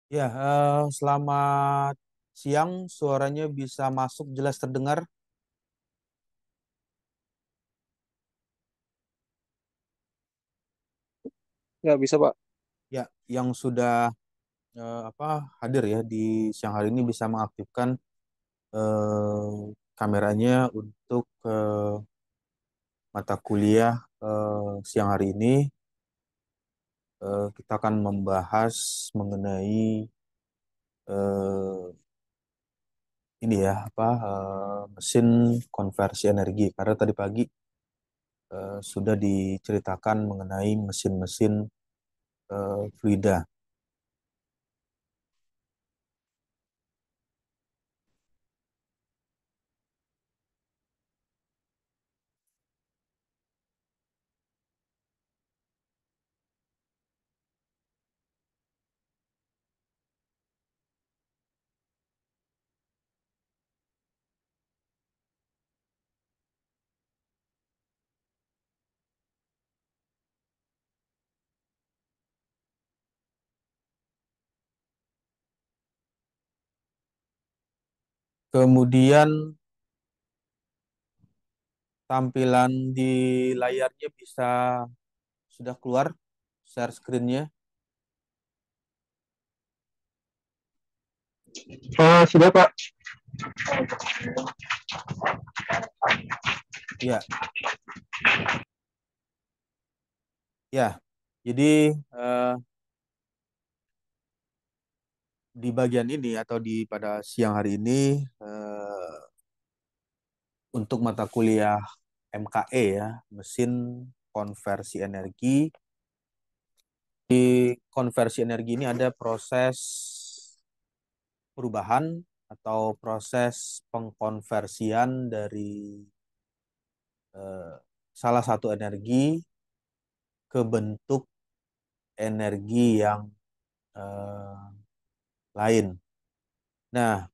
Ya, selamat siang. Suaranya bisa masuk jelas terdengar. Ya, bisa, Pak. Ya, yang sudah hadir ya di siang hari ini bisa mengaktifkan kameranya untuk mata kuliah siang hari ini. Kita akan membahas mengenai eh, ini ya mesin konversi energi. Karena tadi pagi sudah diceritakan mengenai mesin-mesin fluida. Kemudian tampilan di layarnya bisa sudah keluar share screen-nya. Oh, sudah, Pak. Ya, ya. Jadi eh, di bagian ini atau di pada siang hari ini untuk mata kuliah MKE ya, mesin konversi energi. Di konversi energi ini ada proses perubahan atau proses pengkonversian dari eh, salah satu energi ke bentuk energi yang eh, lain. Nah,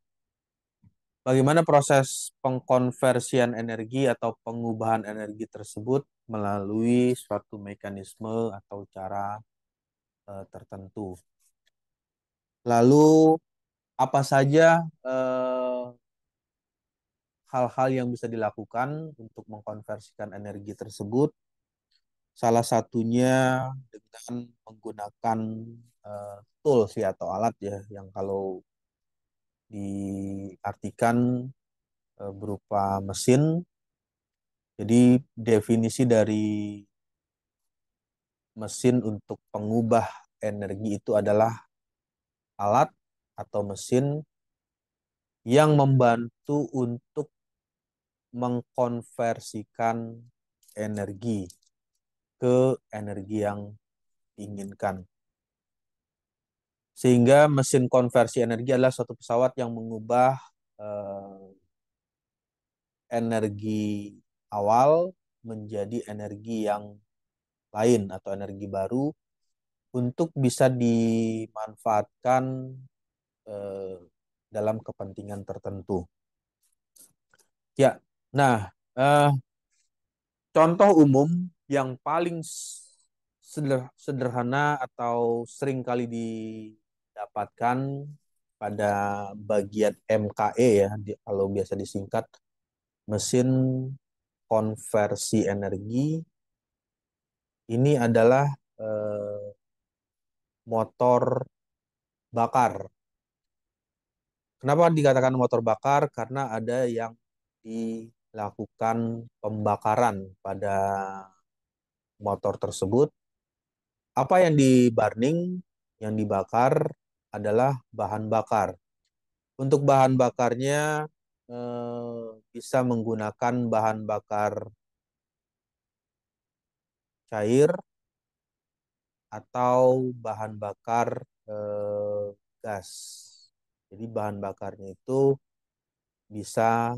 bagaimana proses pengkonversian energi atau pengubahan energi tersebut melalui suatu mekanisme atau cara tertentu. Lalu, apa saja hal-hal yang bisa dilakukan untuk mengkonversikan energi tersebut? Salah satunya dengan menggunakan tools ya atau alat ya yang kalau diartikan berupa mesin. Jadi definisi dari mesin untuk pengubah energi itu adalah alat atau mesin yang membantu untuk mengkonversikan energi ke energi yang diinginkan. Sehingga mesin konversi energi adalah suatu pesawat yang mengubah eh, energi awal menjadi energi yang lain atau energi baru untuk bisa dimanfaatkan eh, dalam kepentingan tertentu. Ya, nah, contoh umum yang paling sederhana atau sering kali didapatkan pada bagian MKE ya, kalau biasa disingkat mesin konversi energi ini adalah eh, motor bakar. Kenapa dikatakan motor bakar? Karena ada yang dilakukan pembakaran pada motor tersebut. Apa yang di-burning, yang dibakar adalah bahan bakar. Untuk bahan bakarnya bisa menggunakan bahan bakar cair atau bahan bakar gas. Jadi bahan bakarnya itu bisa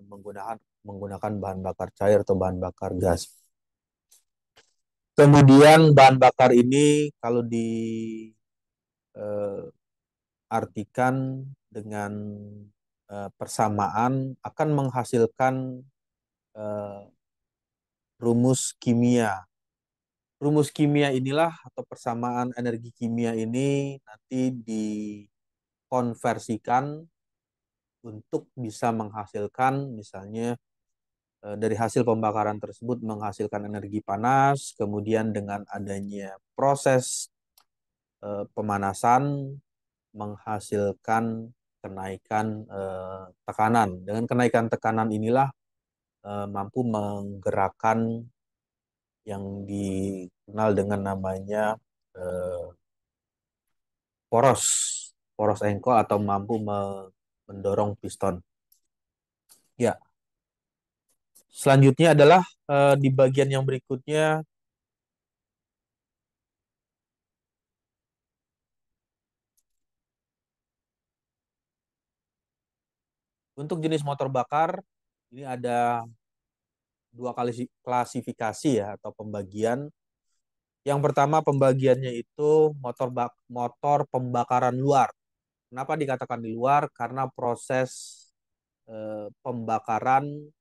menggunakan menggunakan bahan bakar cair atau bahan bakar gas. Kemudian bahan bakar ini kalau diartikan dengan persamaan akan menghasilkan eh, rumus kimia Rumus kimia inilah atau persamaan energi kimia ini nanti dikonversikan untuk bisa menghasilkan misalnya dari hasil pembakaran tersebut menghasilkan energi panas, kemudian dengan adanya proses pemanasan menghasilkan kenaikan tekanan. Dengan kenaikan tekanan inilah mampu menggerakkan yang dikenal dengan namanya eh, poros, poros engkol atau mampu mendorong piston. Ya, selanjutnya adalah di bagian yang berikutnya untuk jenis motor bakar ini ada dua kali klasifikasi ya atau pembagian. Yang pertama pembagiannya itu motor pembakaran luar. Kenapa dikatakan di luar? Karena proses pembakaran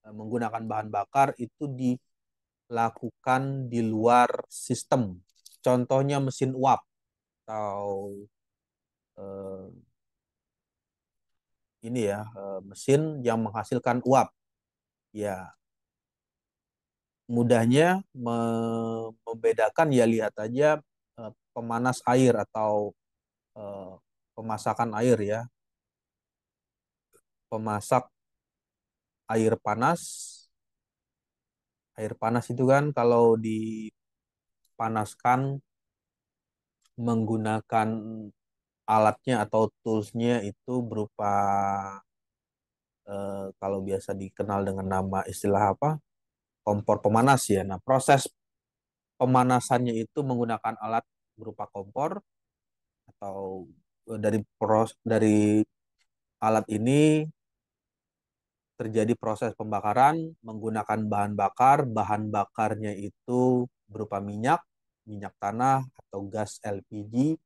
menggunakan bahan bakar itu dilakukan di luar sistem. Contohnya mesin uap atau eh, ini ya mesin yang menghasilkan uap. Ya, mudahnya membedakan ya lihat aja pemanas air atau eh, pemasakan air ya. Pemasak air panas. Air panas itu kan kalau dipanaskan menggunakan alatnya atau toolsnya itu berupa kalau biasa dikenal dengan nama istilah apa? Kompor pemanas ya. Nah, proses pemanasannya itu menggunakan alat berupa kompor atau dari alat ini terjadi proses pembakaran menggunakan bahan bakar. Bahan bakarnya itu berupa minyak, minyak tanah atau gas LPG.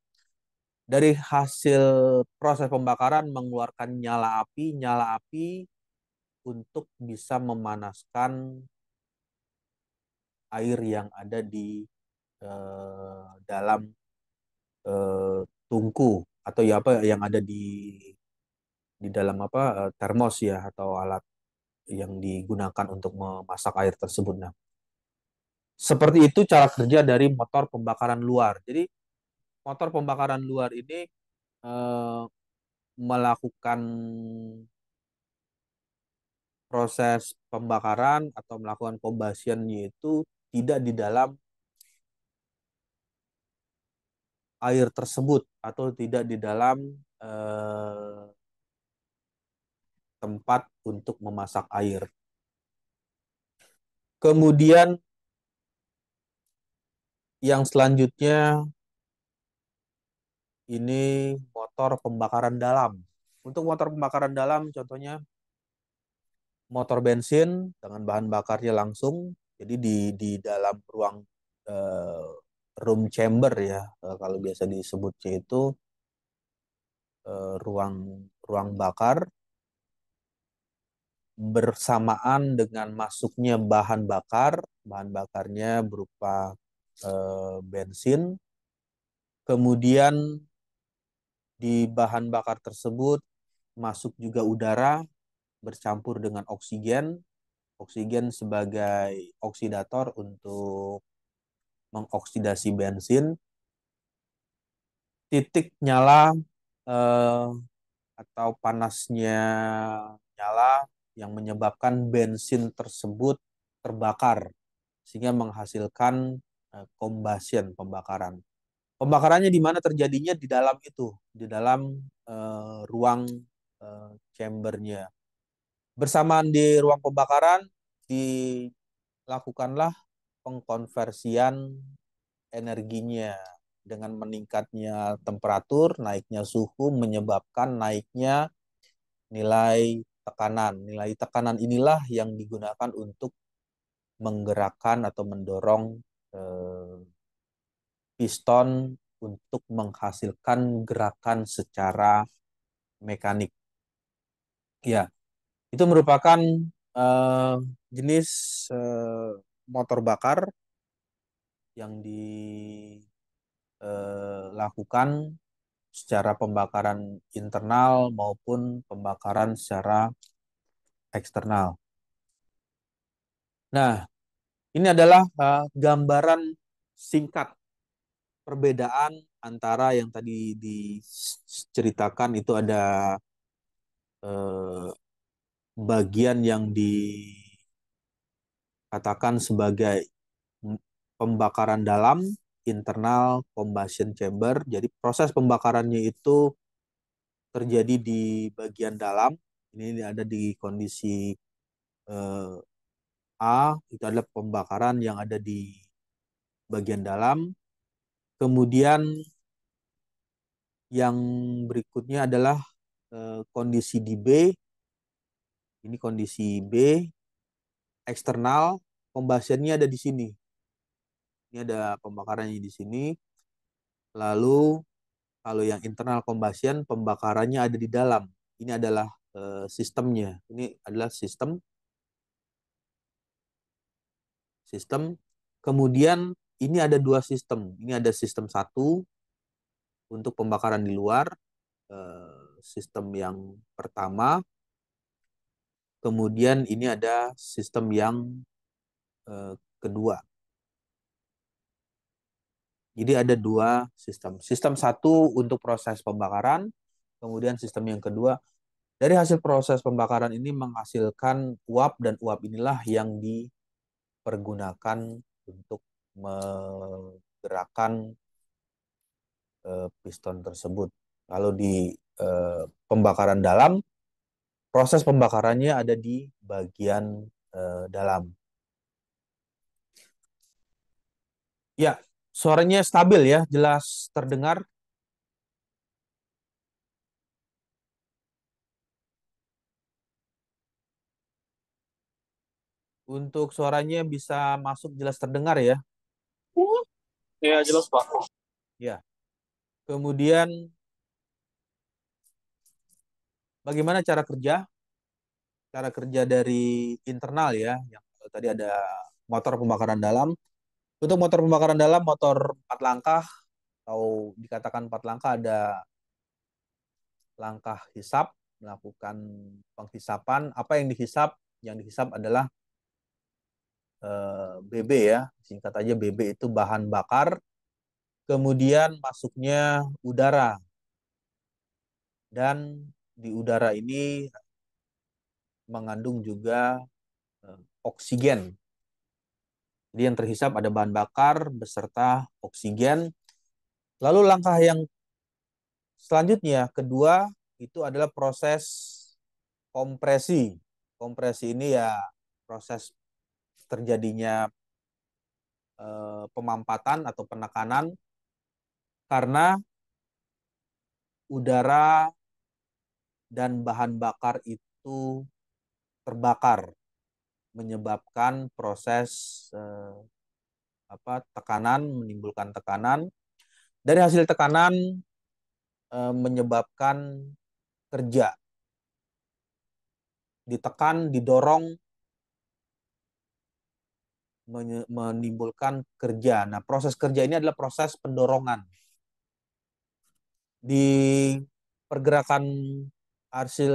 Dari hasil proses pembakaran mengeluarkan nyala api untuk bisa memanaskan air yang ada di dalam tungku atau ya apa yang ada di dalam apa termos ya atau alat yang digunakan untuk memasak air tersebut. Nah, seperti itu cara kerja dari motor pembakaran luar. Jadi motor pembakaran luar ini eh, melakukan proses pembakaran atau melakukan combustionnya itu tidak di dalam air tersebut atau tidak di dalam eh, tempat untuk memasak air. Kemudian yang selanjutnya ini motor pembakaran dalam. Untuk motor pembakaran dalam contohnya motor bensin dengan bahan bakarnya langsung. Jadi di dalam ruang eh, room chamber ya kalau biasa disebutnya itu ruang ruang bakar bersamaan dengan masuknya bahan bakarnya berupa bensin, kemudian di bahan bakar tersebut masuk juga udara bercampur dengan oksigen, oksigen sebagai oksidator untuk mengoksidasi bensin, titik nyala eh, atau panasnya nyala yang menyebabkan bensin tersebut terbakar sehingga menghasilkan combustion pembakaran. Pembakarannya di mana terjadinya di dalam itu, di dalam ruang chambernya. Bersamaan di ruang pembakaran dilakukanlah pengkonversian energinya dengan meningkatnya temperatur, naiknya suhu menyebabkan naiknya nilai tekanan. Nilai tekanan inilah yang digunakan untuk menggerakkan atau mendorong eh, piston untuk menghasilkan gerakan secara mekanik. Ya, itu merupakan eh, jenis motor bakar yang dilakukan secara pembakaran internal maupun pembakaran secara eksternal. Nah, ini adalah gambaran singkat perbedaan antara yang tadi diceritakan itu ada eh, bagian yang dikatakan sebagai pembakaran dalam, internal combustion chamber. Jadi proses pembakarannya itu terjadi di bagian dalam. Ini ada di kondisi eh, A, itu adalah pembakaran yang ada di bagian dalam. Kemudian yang berikutnya adalah kondisi di B. Ini kondisi B, eksternal, combustionnya ada di sini. Ini ada pembakarannya di sini. Lalu kalau yang internal combustion, pembakarannya ada di dalam. Ini adalah sistemnya. Ini adalah sistem. Sistem. Kemudian ini ada dua sistem. Ini ada sistem satu untuk pembakaran di luar. Sistem yang pertama. Kemudian ini ada sistem yang kedua. Jadi ada dua sistem. Sistem satu untuk proses pembakaran, kemudian sistem yang kedua. Dari hasil proses pembakaran ini menghasilkan uap, dan uap inilah yang dipergunakan untuk menggerakkan piston tersebut. Kalau di pembakaran dalam, proses pembakarannya ada di bagian dalam. Ya, suaranya stabil ya, jelas terdengar. Untuk suaranya bisa masuk jelas terdengar ya. Iya, jelas, Pak. Ya. Kemudian bagaimana cara kerja? Cara kerja dari internal ya, yang tadi ada motor pembakaran dalam. Untuk motor pembakaran dalam, motor 4 langkah atau dikatakan 4 langkah, ada langkah hisap, melakukan penghisapan. Apa yang dihisap? Yang dihisap adalah BB ya, singkat aja BB itu bahan bakar. Kemudian masuknya udara, dan di udara ini mengandung juga oksigen. Jadi yang terhisap ada bahan bakar beserta oksigen. Lalu langkah yang selanjutnya, kedua, itu adalah proses kompresi. Kompresi ini ya proses terjadinya pemampatan atau penekanan karena udara dan bahan bakar itu terbakar, menyebabkan proses tekanan, menimbulkan tekanan. Dari hasil tekanan menyebabkan kerja, ditekan, didorong, menimbulkan kerja. Nah, proses kerja ini adalah proses pendorongan. Di pergerakan hasil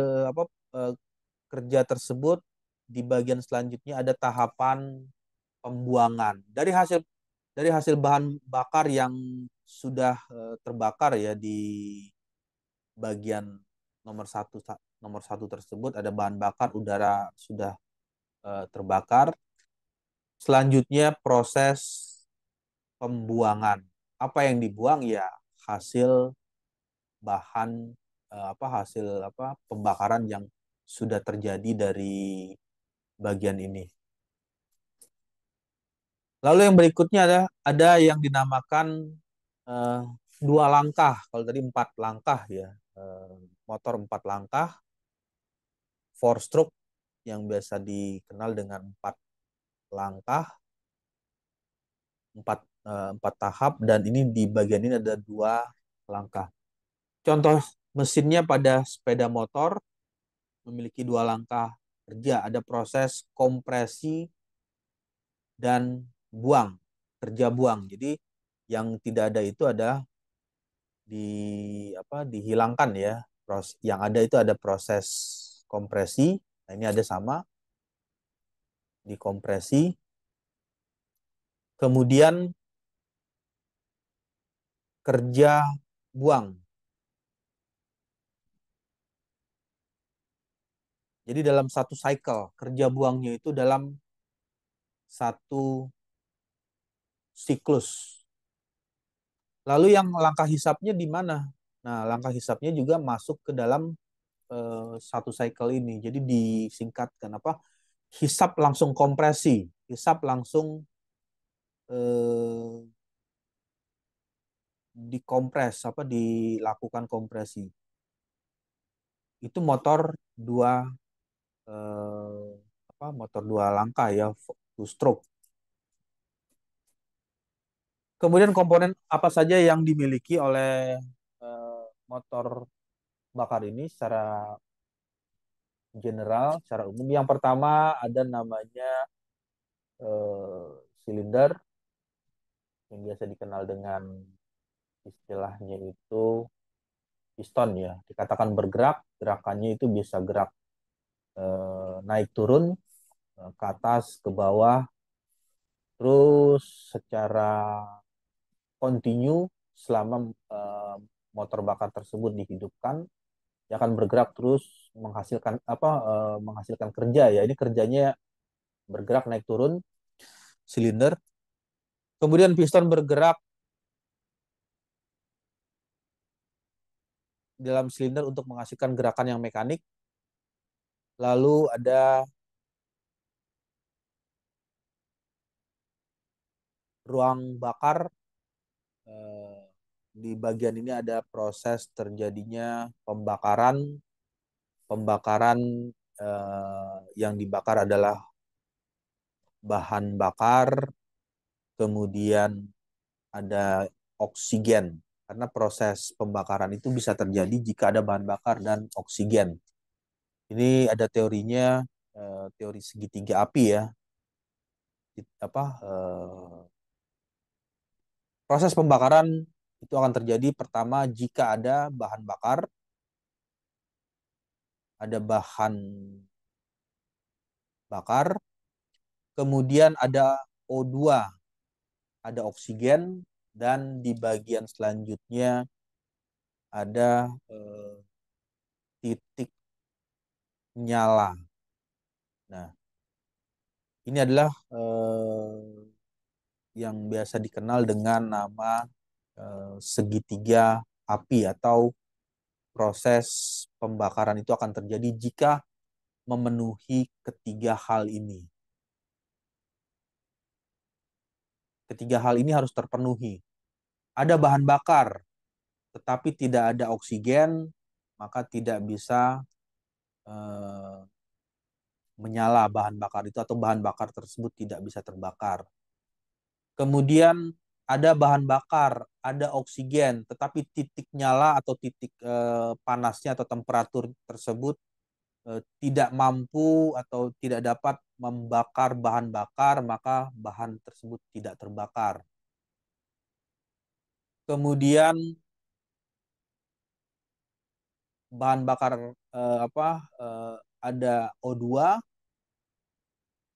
eh, kerja tersebut, di bagian selanjutnya ada tahapan pembuangan. Dari hasil bahan bakar yang sudah terbakar ya di bagian nomor satu nomor satu tersebut, ada bahan bakar, udara sudah terbakar. Selanjutnya proses pembuangan. Apa yang dibuang ya hasil bahan hasil pembakaran yang sudah terjadi dari bagian ini. Lalu yang berikutnya ada yang dinamakan eh, dua langkah. Kalau tadi 4 langkah ya, motor 4 langkah, four stroke yang biasa dikenal dengan 4 langkah, empat tahap, dan ini di bagian ini ada 2 langkah. Contoh mesinnya pada sepeda motor memiliki 2 langkah kerja. Ada proses kompresi dan buang. kerja buang. Jadi yang tidak ada itu ada dihilangkan ya. Yang ada itu ada proses kompresi. Nah, ini ada sama dikompresi. Kemudian kerja buang. Jadi dalam satu cycle, kerja buangnya itu dalam satu siklus. Lalu yang langkah hisapnya di mana? Nah, langkah hisapnya juga masuk ke dalam satu cycle ini. Jadi disingkatkan apa? Hisap langsung kompresi, hisap langsung eh, dikompres apa dilakukan kompresi. Itu motor dua eh, motor dua langkah ya, two stroke. Kemudian komponen apa saja yang dimiliki oleh motor bakar ini secara general, secara umum. Yang pertama ada namanya silinder yang biasa dikenal dengan istilahnya itu piston ya. Dikatakan bergerak, gerakannya itu bisa gerak naik turun, ke atas, ke bawah, terus secara kontinu selama motor bakar tersebut dihidupkan, dia akan bergerak terus menghasilkan kerja ya. Ini kerjanya bergerak naik turun silinder. Kemudian piston bergerak dalam silinder untuk menghasilkan gerakan yang mekanik. Lalu ada ruang bakar. Eh, di bagian ini ada proses terjadinya pembakaran. Pembakaran yang dibakar adalah bahan bakar, kemudian ada oksigen. Karena proses pembakaran itu bisa terjadi jika ada bahan bakar dan oksigen. Ini ada teorinya, teori segitiga api ya. Apa proses pembakaran itu akan terjadi pertama jika ada bahan bakar, kemudian ada O2, ada oksigen, dan di bagian selanjutnya ada titik nyala. Nah, ini adalah yang biasa dikenal dengan nama segitiga api atau proses pembakaran itu akan terjadi jika memenuhi ketiga hal ini. Ketiga hal ini harus terpenuhi. Ada bahan bakar, tetapi tidak ada oksigen, maka tidak bisa eh, menyala bahan bakar itu atau bahan bakar tersebut tidak bisa terbakar. Kemudian ada bahan bakar, ada oksigen, tetapi titik nyala atau titik panasnya atau temperatur tersebut tidak mampu atau tidak dapat membakar bahan bakar, maka bahan tersebut tidak terbakar. Kemudian bahan bakar ada O2,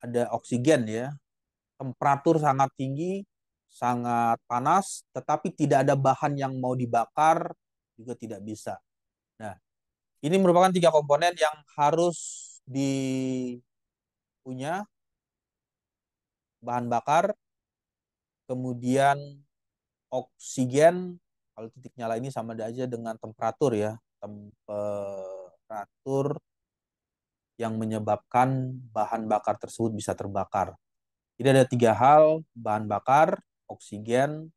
ada oksigen ya. Temperatur sangat tinggi, sangat panas, tetapi tidak ada bahan yang mau dibakar juga tidak bisa. Nah, ini merupakan tiga komponen yang harus dipunya: bahan bakar, kemudian oksigen. Kalau titik nyala ini sama aja dengan temperatur ya, temperatur yang menyebabkan bahan bakar tersebut bisa terbakar. Jadi ada tiga hal: bahan bakar, oksigen,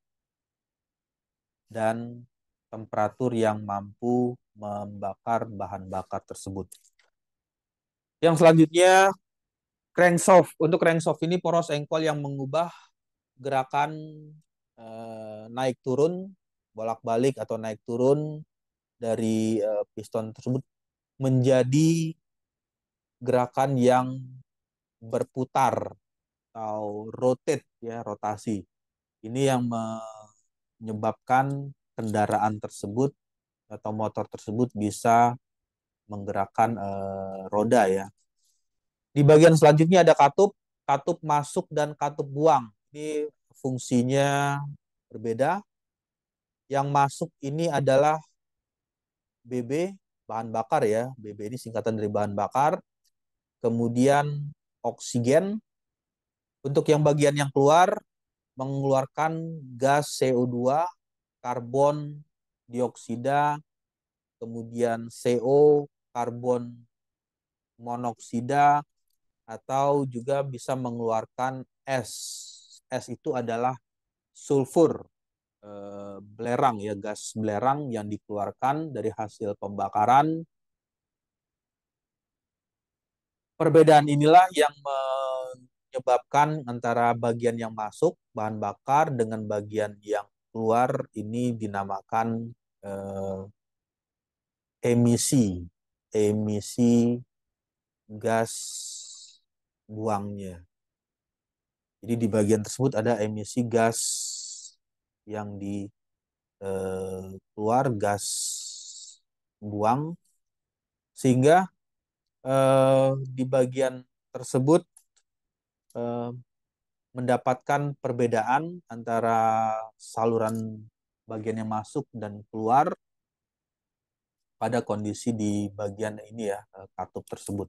dan temperatur yang mampu membakar bahan bakar tersebut. Yang selanjutnya, crankshaft. Untuk crankshaft ini poros engkol yang mengubah gerakan naik turun, bolak-balik atau naik turun dari piston tersebut menjadi gerakan yang berputar atau rotate ya, rotasi. Ini yang menyebabkan kendaraan tersebut atau motor tersebut bisa menggerakkan roda ya. Di bagian selanjutnya ada katup, katup masuk dan katup buang. Ini fungsinya berbeda. Yang masuk ini adalah BB, bahan bakar ya. BB ini singkatan dari bahan bakar. Kemudian oksigen. Untuk yang bagian yang keluar, mengeluarkan gas CO2, karbon dioksida, kemudian CO, karbon monoksida, atau juga bisa mengeluarkan es. Es itu adalah sulfur, belerang ya, gas belerang yang dikeluarkan dari hasil pembakaran. Perbedaan inilah yang menyebabkan antara bagian yang masuk bahan bakar dengan bagian yang keluar ini dinamakan eh, emisi, emisi gas buangnya. Jadi di bagian tersebut ada emisi gas yang di keluar, gas buang, sehingga di bagian tersebut eh, mendapatkan perbedaan antara saluran bagian yang masuk dan keluar pada kondisi di bagian ini ya, katup tersebut.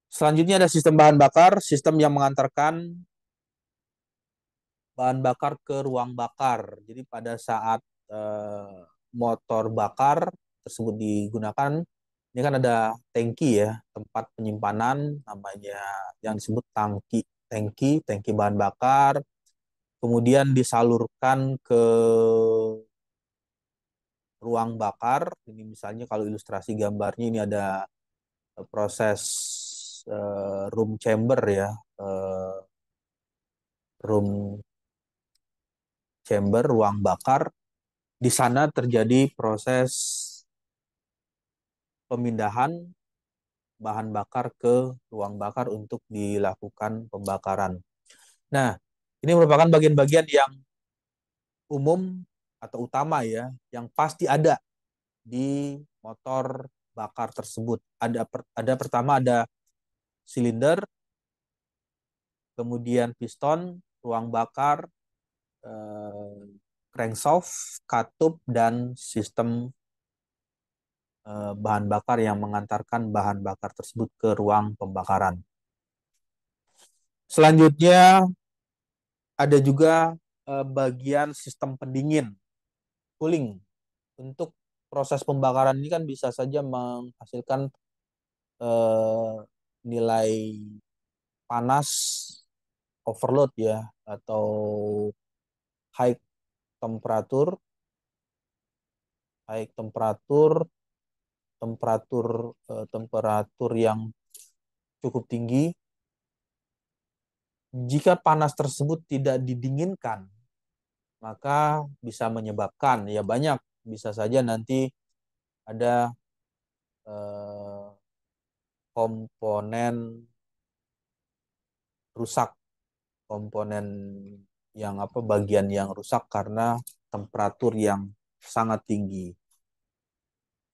Selanjutnya ada sistem bahan bakar, sistem yang mengantarkan bahan bakar ke ruang bakar. Jadi pada saat eh, motor bakar tersebut digunakan, ini kan ada tangki ya, tempat penyimpanan namanya yang disebut tangki, tangki bahan bakar, kemudian disalurkan ke ruang bakar. Ini misalnya kalau ilustrasi gambarnya ini ada proses room chamber ya, eh, room chamber, ruang bakar. Di sana terjadi proses pemindahan bahan bakar ke ruang bakar untuk dilakukan pembakaran. Nah, ini merupakan bagian-bagian yang umum atau utama ya, yang pasti ada di motor bakar tersebut. Ada pertama ada silinder, kemudian piston, ruang bakar, eh, crankshaft, katup, dan sistem bahan bakar yang mengantarkan bahan bakar tersebut ke ruang pembakaran. Selanjutnya ada juga bagian sistem pendingin, cooling. Untuk proses pembakaran ini kan bisa saja menghasilkan eh, nilai panas overload ya, atau high temperatur, high temperatur, temperatur yang cukup tinggi. Jika panas tersebut tidak didinginkan, maka bisa menyebabkan ya banyak, bisa saja nanti ada eh, komponen rusak, komponen yang apa, bagian yang rusak karena temperatur yang sangat tinggi.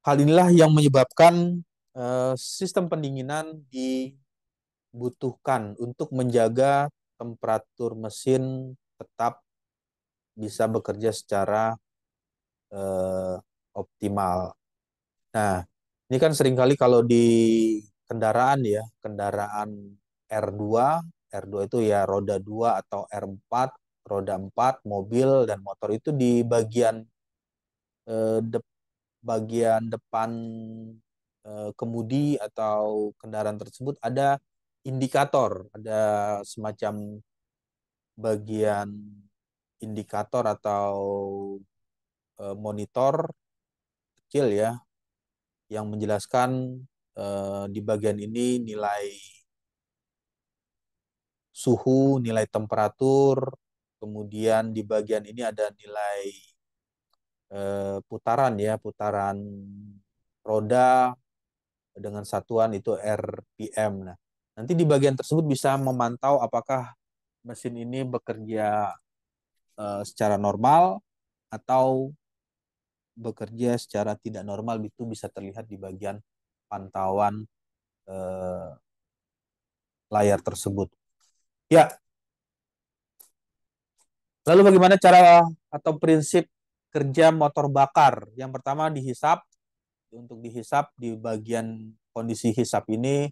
Hal inilah yang menyebabkan sistem pendinginan dibutuhkan untuk menjaga temperatur mesin tetap bisa bekerja secara eh, optimal. Nah, ini kan seringkali kalau di kendaraan ya, kendaraan R2, R2 itu ya roda 2 atau R4, roda 4, mobil dan motor itu di bagian eh, de bagian depan kemudi atau kendaraan tersebut ada indikator, ada semacam bagian indikator atau monitor kecil ya yang menjelaskan di bagian ini nilai suhu, nilai temperatur, kemudian di bagian ini ada nilai putaran ya, putaran roda dengan satuan itu RPM. Nah, nanti di bagian tersebut bisa memantau apakah mesin ini bekerja secara normal atau bekerja secara tidak normal, itu bisa terlihat di bagian pantauan eh, layar tersebut. Ya, lalu bagaimana cara atau prinsip kerja motor bakar? Yang pertama dihisap. Untuk dihisap di bagian kondisi hisap ini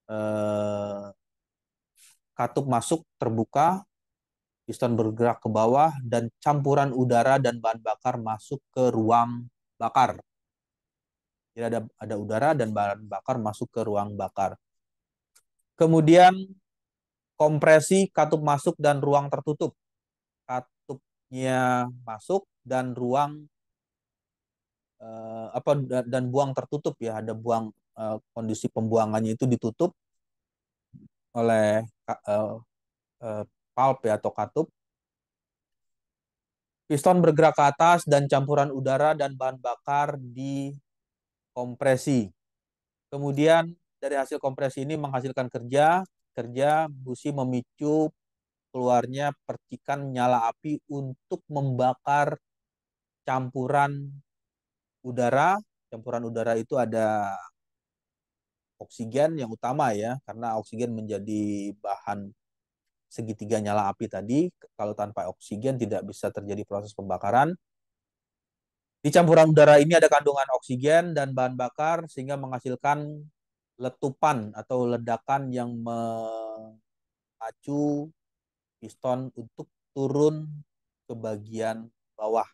eh, katup masuk terbuka, piston bergerak ke bawah, dan campuran udara dan bahan bakar masuk ke ruang bakar. Jadi ada udara dan bahan bakar masuk ke ruang bakar. Kemudian kompresi katup masuk dan ruang tertutup. Katupnya masuk dan ruang dan buang tertutup ya. Ada buang, kondisi pembuangannya itu ditutup oleh valve ya, atau katup. Piston bergerak ke atas dan campuran udara dan bahan bakar dikompresi. Kemudian dari hasil kompresi ini menghasilkan kerja busi memicu keluarnya percikan nyala api untuk membakar campuran udara. Campuran udara itu ada oksigen yang utama ya, karena oksigen menjadi bahan segitiga nyala api tadi. Kalau tanpa oksigen tidak bisa terjadi proses pembakaran. Di campuran udara ini ada kandungan oksigen dan bahan bakar sehingga menghasilkan letupan atau ledakan yang memacu piston untuk turun ke bagian bawah.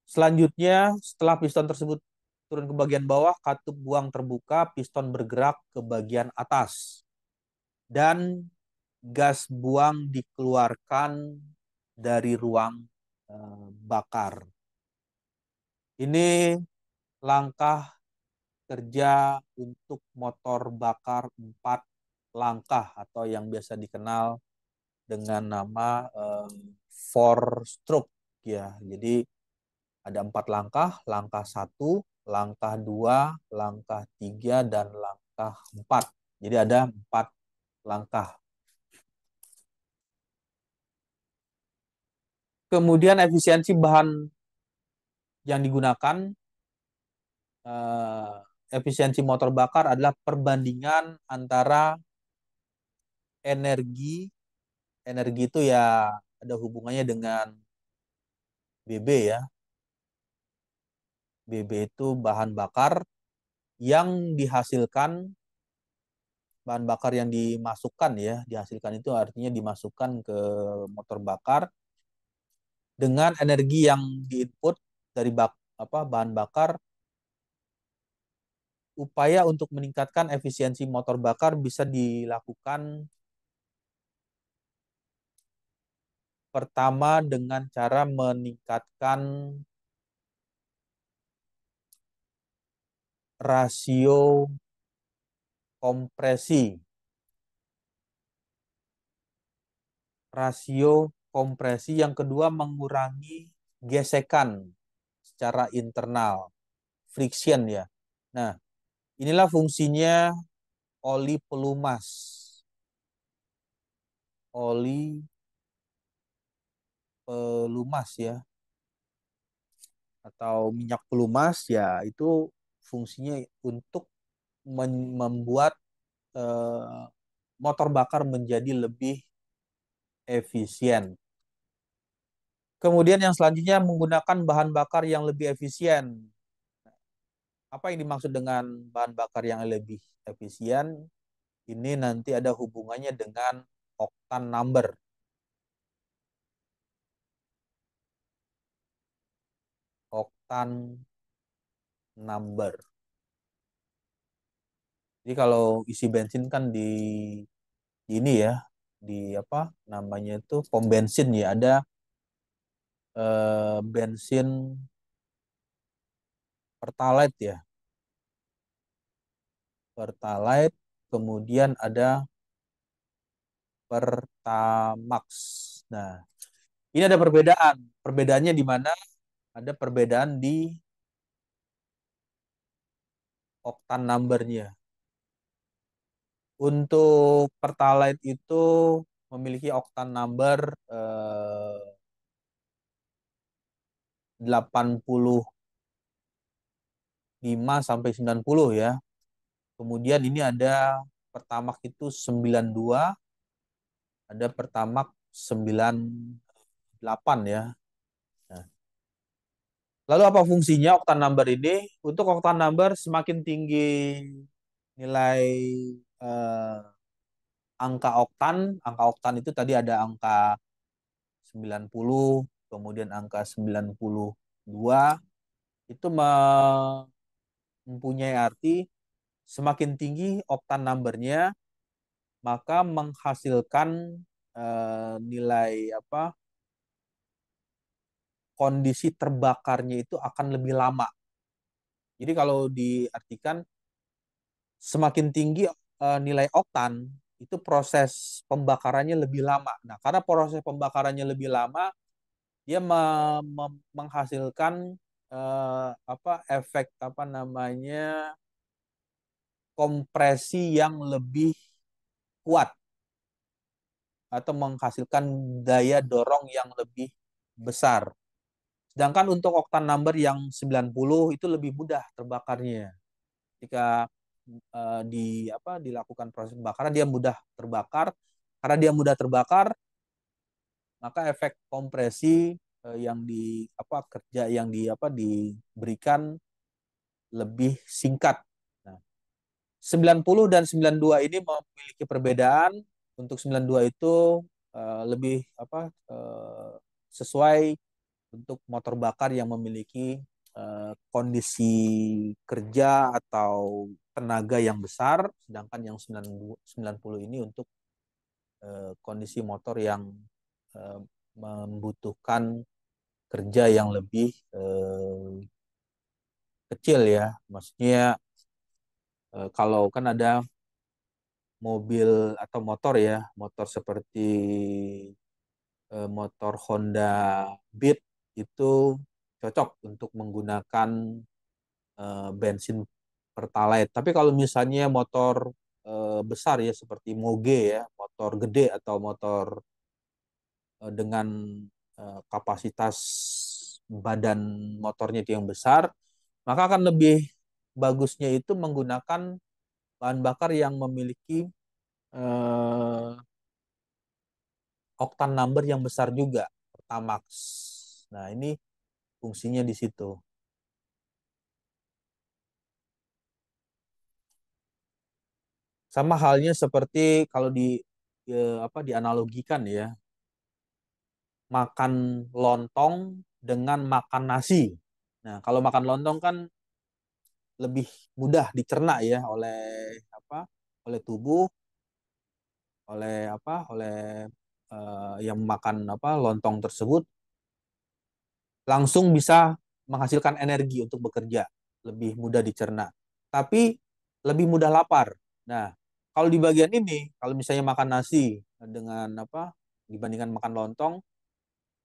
Selanjutnya, setelah piston tersebut turun ke bagian bawah, katup buang terbuka, piston bergerak ke bagian atas. Dan gas buang dikeluarkan dari ruang bakar. Ini langkah kerja untuk motor bakar 4 langkah atau yang biasa dikenal dengan nama four stroke ya. Jadi ada 4 langkah, langkah 1, langkah 2, langkah 3, dan langkah 4. Jadi ada 4 langkah. Kemudian efisiensi bahan yang digunakan, eh, efisiensi motor bakar adalah perbandingan antara energi, energi itu ya ada hubungannya dengan BB ya. BB itu bahan bakar yang dihasilkan, bahan bakar yang dimasukkan ya, dihasilkan itu artinya dimasukkan ke motor bakar dengan energi yang diinput dari bahan bakar. Upaya untuk meningkatkan efisiensi motor bakar bisa dilakukan pertama dengan cara meningkatkan rasio kompresi. Rasio kompresi. Yang kedua, mengurangi gesekan secara internal, friction ya. Nah, inilah fungsinya oli pelumas. Oli pelumas ya, atau minyak pelumas ya, itu fungsinya untuk membuat eh, motor bakar menjadi lebih efisien. Kemudian yang selanjutnya menggunakan bahan bakar yang lebih efisien. Apa yang dimaksud dengan bahan bakar yang lebih efisien? Ini nanti ada hubungannya dengan oktan number. Oktan number. Jadi kalau isi bensin kan di ini ya, di apa namanya itu, pom bensin ya, ada bensin Pertalite ya, Pertalite, kemudian ada Pertamax. Nah, ini ada perbedaan. Perbedaannya di mana? Ada perbedaan di oktan numbernya. Untuk Pertalite itu memiliki oktan number 85 sampai 90 ya. Kemudian ini ada Pertamax itu 92, ada Pertamax 98 ya. Nah, lalu apa fungsinya oktan number ini? Untuk oktan number semakin tinggi nilai eh, angka oktan itu tadi ada angka 90, kemudian angka 92, itu mempunyai arti semakin tinggi oktan numbernya, maka menghasilkan nilai apa kondisi terbakarnya itu akan lebih lama. Jadi kalau diartikan semakin tinggi nilai oktan, itu proses pembakarannya lebih lama. Nah, karena proses pembakarannya lebih lama, dia menghasilkan efek apa namanya kompresi yang lebih kuat atau menghasilkan daya dorong yang lebih besar. Sedangkan untuk oktan number yang 90 itu lebih mudah terbakarnya. Ketika dilakukan proses pembakaran, dia mudah terbakar. Karena dia mudah terbakar, maka efek kompresi yang kerja yang diberikan lebih singkat. Nah, 90 dan 92 ini memiliki perbedaan. Untuk 92 itu lebih sesuai untuk motor bakar yang memiliki kondisi kerja atau tenaga yang besar, sedangkan yang 90 ini untuk kondisi motor yang eh, membutuhkan kerja yang lebih kecil ya. Maksudnya kalau kan ada mobil atau motor ya, motor seperti motor Honda Beat itu cocok untuk menggunakan bensin Pertalite. Tapi kalau misalnya motor besar ya seperti moge ya, motor gede atau motor dengan kapasitas badan motornya itu yang besar, maka akan lebih bagusnya itu menggunakan bahan bakar yang memiliki eh, oktan number yang besar juga, Pertamax. Nah, ini fungsinya di situ. Sama halnya seperti kalau dianalogikan ya, makan lontong dengan makan nasi. Nah, kalau makan lontong kan lebih mudah dicerna ya oleh tubuh, oleh yang makan lontong tersebut langsung bisa menghasilkan energi untuk bekerja, lebih mudah dicerna. Tapi lebih mudah lapar. Nah, kalau di bagian ini, kalau misalnya makan nasi dengan dibandingkan makan lontong,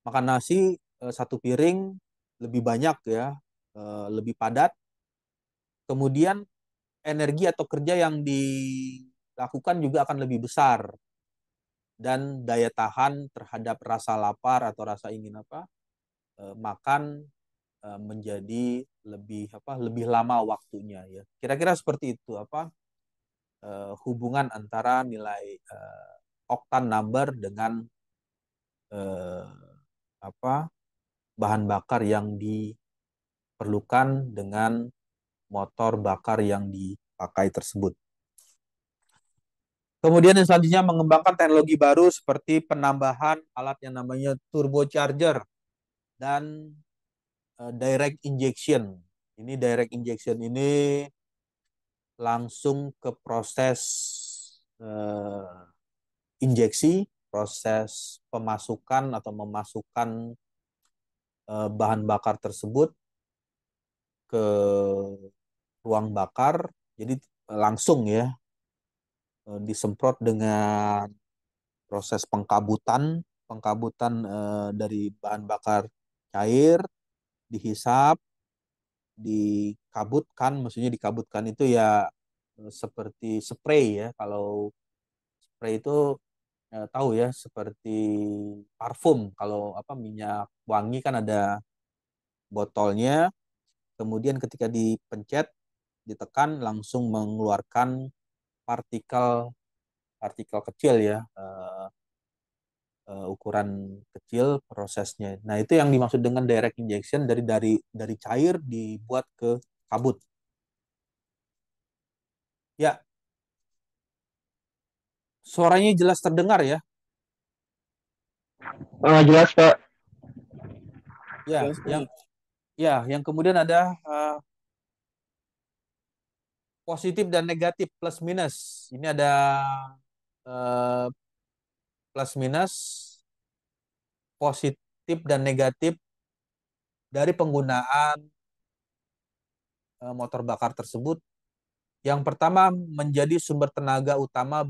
makan nasi satu piring lebih banyak ya, lebih padat. Kemudian energi atau kerja yang dilakukan juga akan lebih besar, dan daya tahan terhadap rasa lapar atau rasa ingin makan menjadi lebih lama waktunya ya. Kira-kira seperti itu hubungan antara nilai oktan number dengan eh, apa bahan bakar yang diperlukan dengan motor bakar yang dipakai tersebut. Kemudian yang selanjutnya mengembangkan teknologi baru seperti penambahan alat yang namanya turbocharger dan direct injection. Ini direct injection ini langsung ke proses injeksi, proses pemasukan atau memasukkan bahan bakar tersebut ke ruang bakar. Jadi langsung ya disemprot dengan proses pengkabutan, dari bahan bakar cair, dihisap, dikabutkan, maksudnya dikabutkan itu ya seperti spray ya. Kalau spray itu tahu ya, seperti parfum. Kalau apa, minyak wangi kan ada botolnya, kemudian ketika dipencet, ditekan langsung mengeluarkan partikel partikel kecil ya, ukuran kecil prosesnya. Nah, itu yang dimaksud dengan direct injection, dari cair dibuat ke kabut. Ya, suaranya jelas terdengar ya. Jelas Pak. Ya, Jelas yang Pak. yang kemudian ada positif dan negatif, plus minus. Ini ada uh, plus minus, positif dan negatif dari penggunaan motor bakar tersebut. Yang pertama, menjadi sumber tenaga utama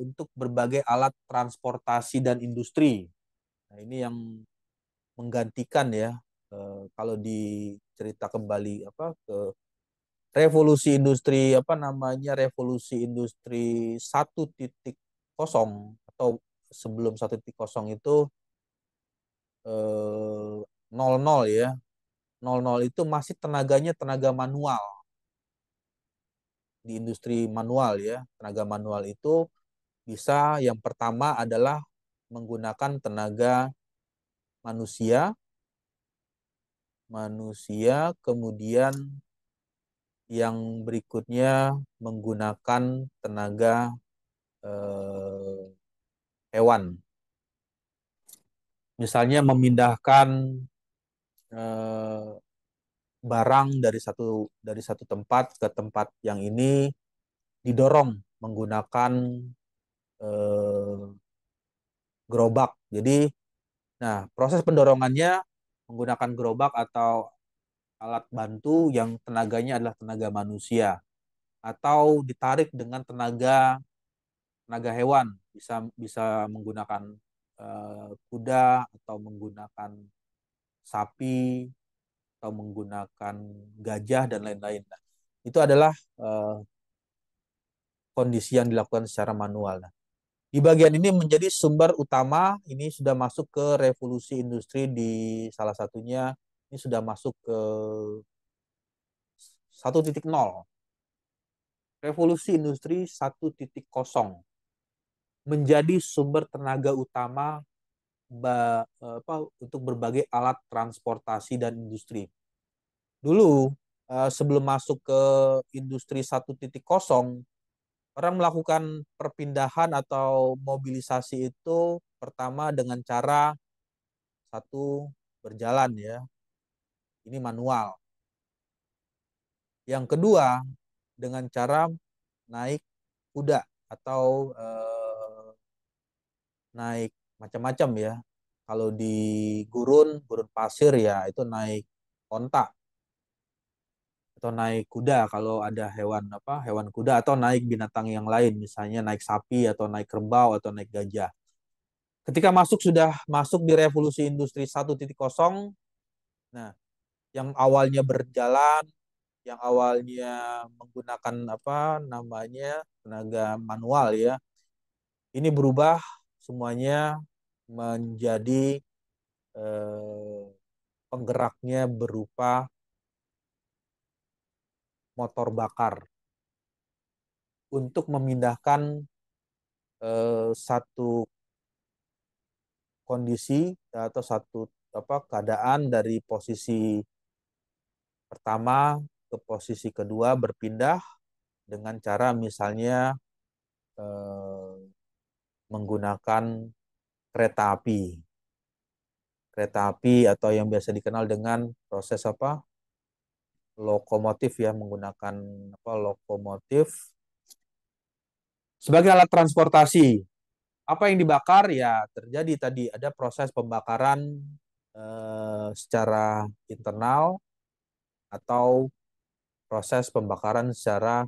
untuk berbagai alat transportasi dan industri. Nah, ini yang menggantikan ya, kalau dicerita kembali apa ke revolusi industri, apa namanya, revolusi industri 1.0 atau sebelum 1.0 itu, 00 ya. 00 itu masih tenaganya tenaga manual, di industri manual ya. Tenaga manual itu bisa, yang pertama adalah menggunakan tenaga manusia, kemudian yang berikutnya menggunakan tenaga eh, hewan. Misalnya memindahkan eh, barang dari satu tempat ke tempat yang ini didorong menggunakan eh, gerobak. Jadi, nah, proses pendorongannya menggunakan gerobak atau alat bantu yang tenaganya adalah tenaga manusia, atau ditarik dengan tenaga tenaga hewan, bisa bisa menggunakan kuda, atau menggunakan sapi, atau menggunakan gajah dan lain-lain. Nah, itu adalah kondisi yang dilakukan secara manual. Nah, di bagian ini menjadi sumber utama, ini sudah masuk ke revolusi industri, di salah satunya ini sudah masuk ke 1.0. Revolusi industri 1.0 menjadi sumber tenaga utama untuk berbagai alat transportasi dan industri. Dulu, sebelum masuk ke industri 1.0, orang melakukan perpindahan atau mobilisasi itu pertama dengan cara satu, berjalan ya. Ini manual. Yang kedua, dengan cara naik kuda, atau naik macam-macam ya. Kalau di gurun, gurun pasir ya itu naik onta, atau naik kuda kalau ada hewan apa, hewan kuda, atau naik binatang yang lain, misalnya naik sapi, atau naik kerbau, atau naik gajah. Ketika sudah masuk di revolusi industri 1.0, nah, yang awalnya berjalan, yang awalnya menggunakan apa namanya tenaga manual ya, ini berubah semuanya menjadi eh, penggeraknya berupa motor bakar, untuk memindahkan satu kondisi atau satu apa keadaan dari posisi pertama ke posisi kedua, berpindah dengan cara misalnya eh, menggunakan kereta api. Kereta api, atau yang biasa dikenal dengan proses apa, lokomotif ya, menggunakan apa, lokomotif sebagai alat transportasi. Apa yang dibakar ya, terjadi tadi ada proses pembakaran secara internal, atau proses pembakaran secara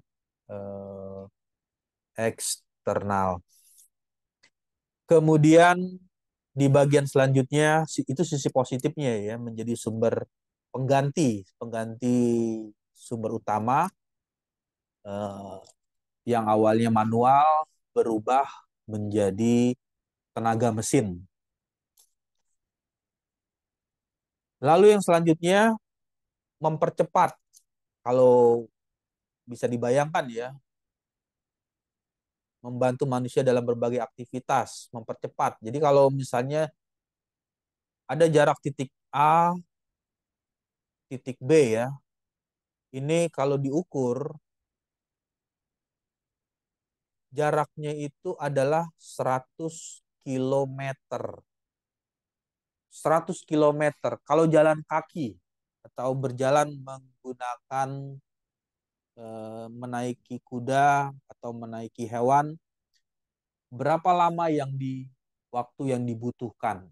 eh, eksternal. Kemudian di bagian selanjutnya itu sisi positifnya ya, menjadi sumber pengganti pengganti sumber utama, eh, yang awalnya manual berubah menjadi tenaga mesin. Lalu yang selanjutnya mempercepat. Kalau bisa dibayangkan ya, membantu manusia dalam berbagai aktivitas, mempercepat. Jadi kalau misalnya ada jarak titik A, titik B ya, ini kalau diukur jaraknya itu adalah 100 kilometer. 100 kilometer. Kalau jalan kaki atau berjalan menggunakan menaiki kuda atau menaiki hewan, berapa lama waktu yang dibutuhkan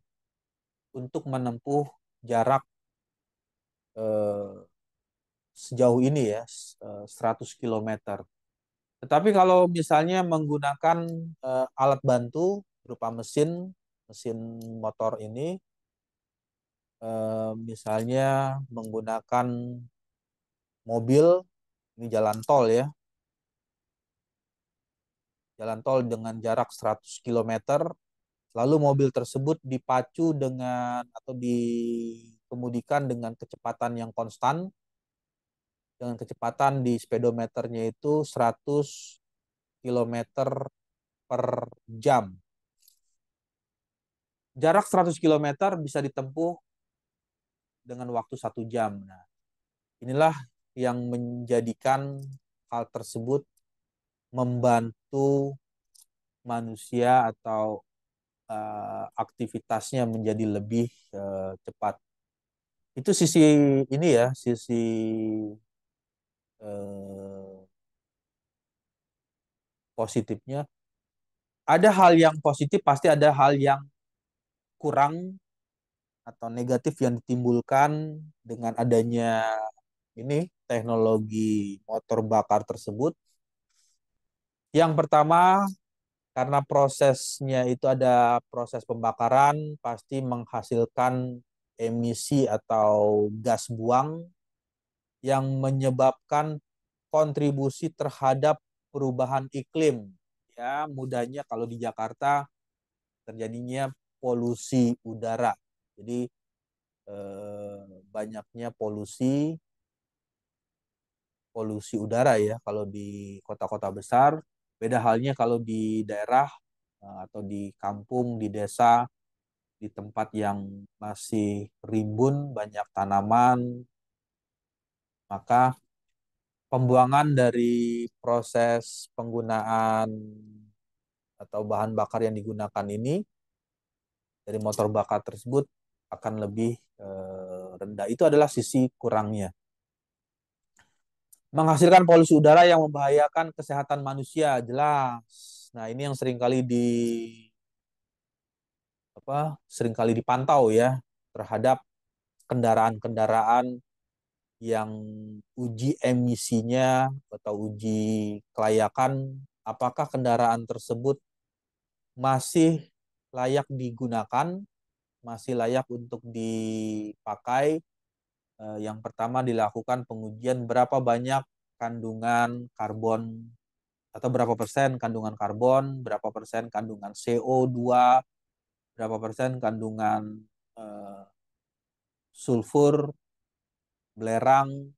untuk menempuh jarak eh, sejauh ini ya, 100 kilometer. Tetapi kalau misalnya menggunakan alat bantu berupa mesin, mesin motor ini, misalnya menggunakan mobil, ini jalan tol ya, jalan tol dengan jarak 100 kilometer, lalu mobil tersebut dipacu dengan atau dikemudikan dengan kecepatan yang konstan, dengan kecepatan di speedometernya itu 100 kilometer per jam. Jarak 100 kilometer bisa ditempuh dengan waktu 1 jam. Nah, inilah yang menjadikan hal tersebut membantu manusia atau aktivitasnya menjadi lebih cepat. Itu sisi ini ya, sisi uh, positifnya. Ada hal yang positif, pasti ada hal yang kurang atau negatif yang ditimbulkan dengan adanya ini teknologi motor bakar tersebut. Yang pertama, karena prosesnya itu ada proses pembakaran, pasti menghasilkan emisi atau gas buang yang menyebabkan kontribusi terhadap perubahan iklim. Ya, mudahnya kalau di Jakarta terjadinya polusi udara. Jadi banyaknya polusi udara ya kalau di kota-kota besar. Beda halnya kalau di daerah atau di kampung, di desa, di tempat yang masih rimbun, banyak tanaman, maka pembuangan dari proses penggunaan atau bahan bakar yang digunakan ini dari motor bakar tersebut akan lebih rendah. Itu adalah sisi kurangnya. Menghasilkan polusi udara yang membahayakan kesehatan manusia, jelas. Nah, ini yang seringkali dipantau ya terhadap kendaraan-kendaraan yang uji emisinya atau uji kelayakan, apakah kendaraan tersebut masih layak digunakan, masih layak untuk dipakai. Yang pertama dilakukan pengujian berapa banyak kandungan karbon atau berapa persen kandungan karbon, berapa persen kandungan CO2, berapa persen kandungan eh, sulfur, belerang,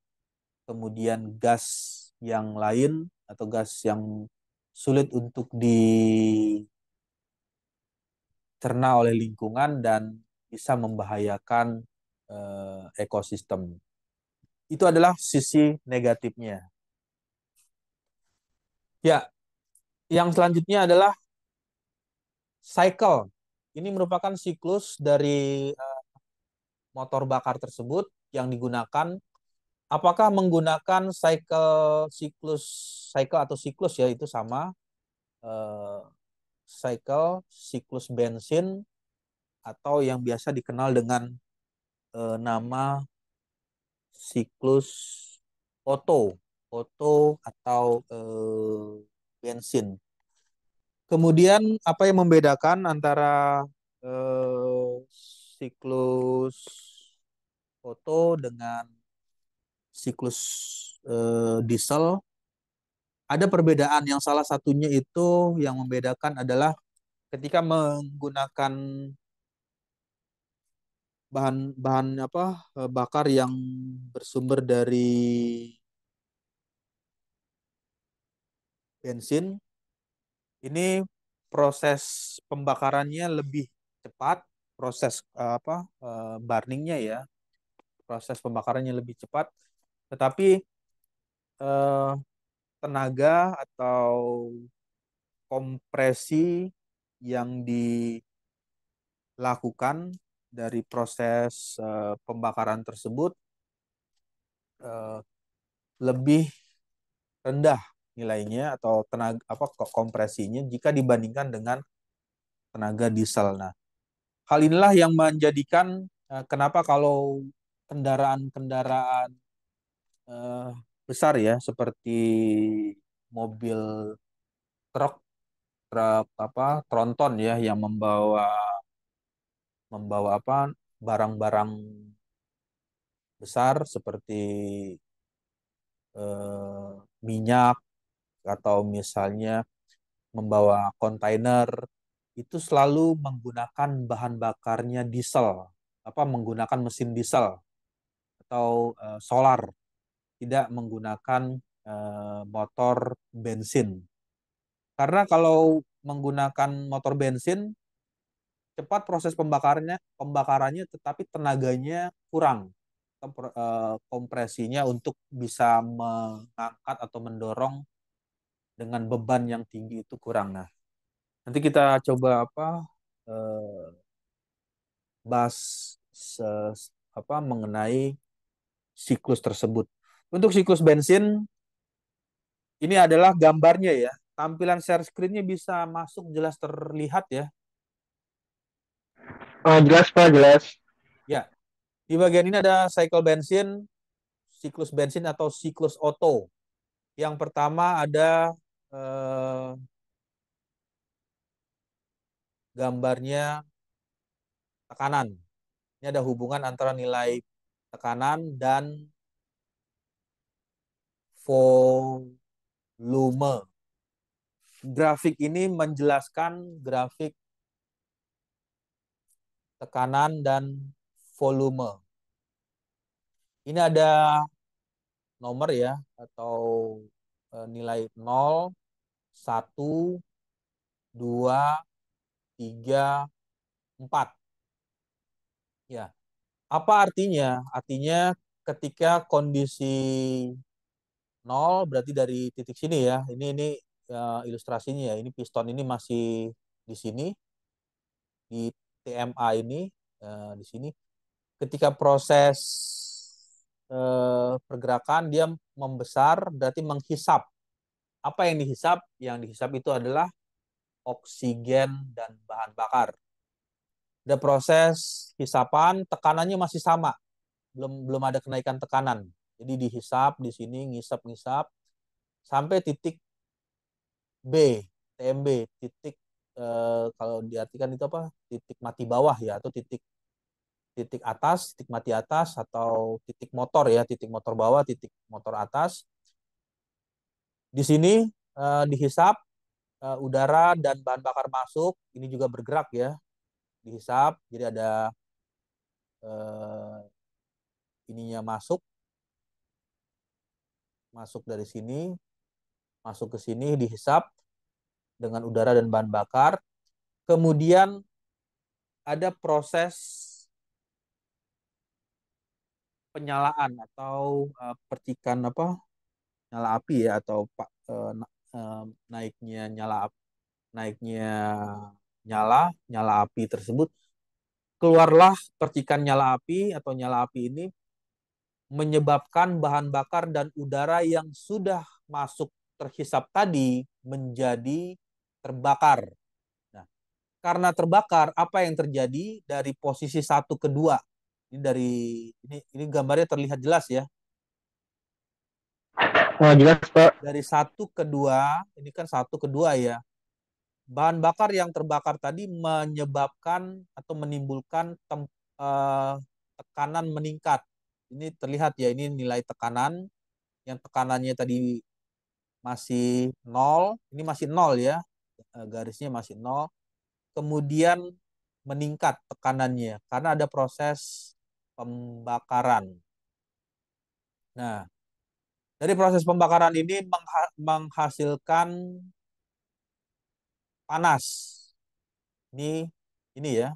kemudian gas yang lain atau gas yang sulit untuk dicerna oleh lingkungan dan bisa membahayakan ekosistem. Itu adalah sisi negatifnya. Ya, yang selanjutnya adalah cycle. Ini merupakan siklus dari motor bakar tersebut yang digunakan. Apakah menggunakan cycle atau siklus ya itu sama eh, siklus bensin atau yang biasa dikenal dengan nama siklus Otto atau bensin. Kemudian apa yang membedakan antara siklus Otto dengan siklus diesel? Ada perbedaan yang salah satunya itu yang membedakan adalah ketika menggunakan bahan apa bakar yang bersumber dari bensin, ini proses pembakarannya lebih cepat, proses burningnya ya, proses pembakarannya lebih cepat, tetapi eh, tenaga atau kompresi yang dilakukan dari proses pembakaran tersebut eh, lebih rendah nilainya atau tenaga apa kompresinya jika dibandingkan dengan tenaga diesel. Nah, hal inilah yang menjadikan kenapa kalau kendaraan-kendaraan eh, besar ya seperti mobil truk truk apa tronton ya yang membawa membawa apa barang-barang besar seperti eh, minyak atau misalnya membawa kontainer itu selalu menggunakan bahan bakarnya diesel, apa menggunakan mesin diesel atau solar, tidak menggunakan motor bensin. Karena kalau menggunakan motor bensin cepat proses pembakarannya tetapi tenaganya kurang. Kompresinya untuk bisa mengangkat atau mendorong dengan beban yang tinggi itu kurang. Nah, nanti kita coba eh, bahas mengenai siklus tersebut. Untuk siklus bensin ini adalah gambarnya ya. Tampilan share screen-nya bisa masuk jelas terlihat ya. Jelas Pak, jelas. Ya, di bagian ini ada cycle bensin, siklus bensin atau siklus Otto. Yang pertama ada eh, gambarnya tekanan. Ini ada hubungan antara nilai tekanan dan volume. Grafik ini menjelaskan grafik tekanan dan volume. Ini ada nomor ya atau nilai 0, 1, 2, 3, 4. Ya. Apa artinya? Artinya ketika kondisi 0 berarti dari titik sini ya. Ini ilustrasinya ya. Ini piston ini masih di sini di TMA ini di sini. Ketika proses pergerakan dia membesar berarti menghisap. Apa yang dihisap? Yang dihisap itu adalah oksigen dan bahan bakar. Ada proses hisapan, tekanannya masih sama, belum belum ada kenaikan tekanan. Jadi dihisap di sini, ngisap-ngisap sampai titik B, TMB, titik kalau diartikan itu apa? Titik mati bawah ya, atau titik titik atas, titik mati atas, atau titik motor ya, titik motor bawah, titik motor atas. Di sini dihisap udara dan bahan bakar masuk, ini juga bergerak ya, dihisap. Jadi ada eh, ininya masuk, masuk dari sini, masuk ke sini, dihisap dengan udara dan bahan bakar. Kemudian ada proses penyalaan atau percikan apa nyala api ya atau naiknya naiknya nyala api tersebut, keluarlah percikan nyala api atau nyala api ini menyebabkan bahan bakar dan udara yang sudah masuk terhisap tadi menjadi terbakar. Nah, karena terbakar, apa yang terjadi dari posisi satu ke dua? Ini dari ini gambarnya terlihat jelas ya. Jelas Pak. Dari satu ke dua, ini kan satu ke dua ya. Bahan bakar yang terbakar tadi menyebabkan atau menimbulkan tekanan meningkat. Ini terlihat ya, ini nilai tekanan yang tekanannya tadi masih nol, ini masih nol ya, garisnya masih nol. kemudian meningkat tekanannya karena ada proses pembakaran. Nah, dari proses pembakaran ini menghasilkan panas. Ini ya,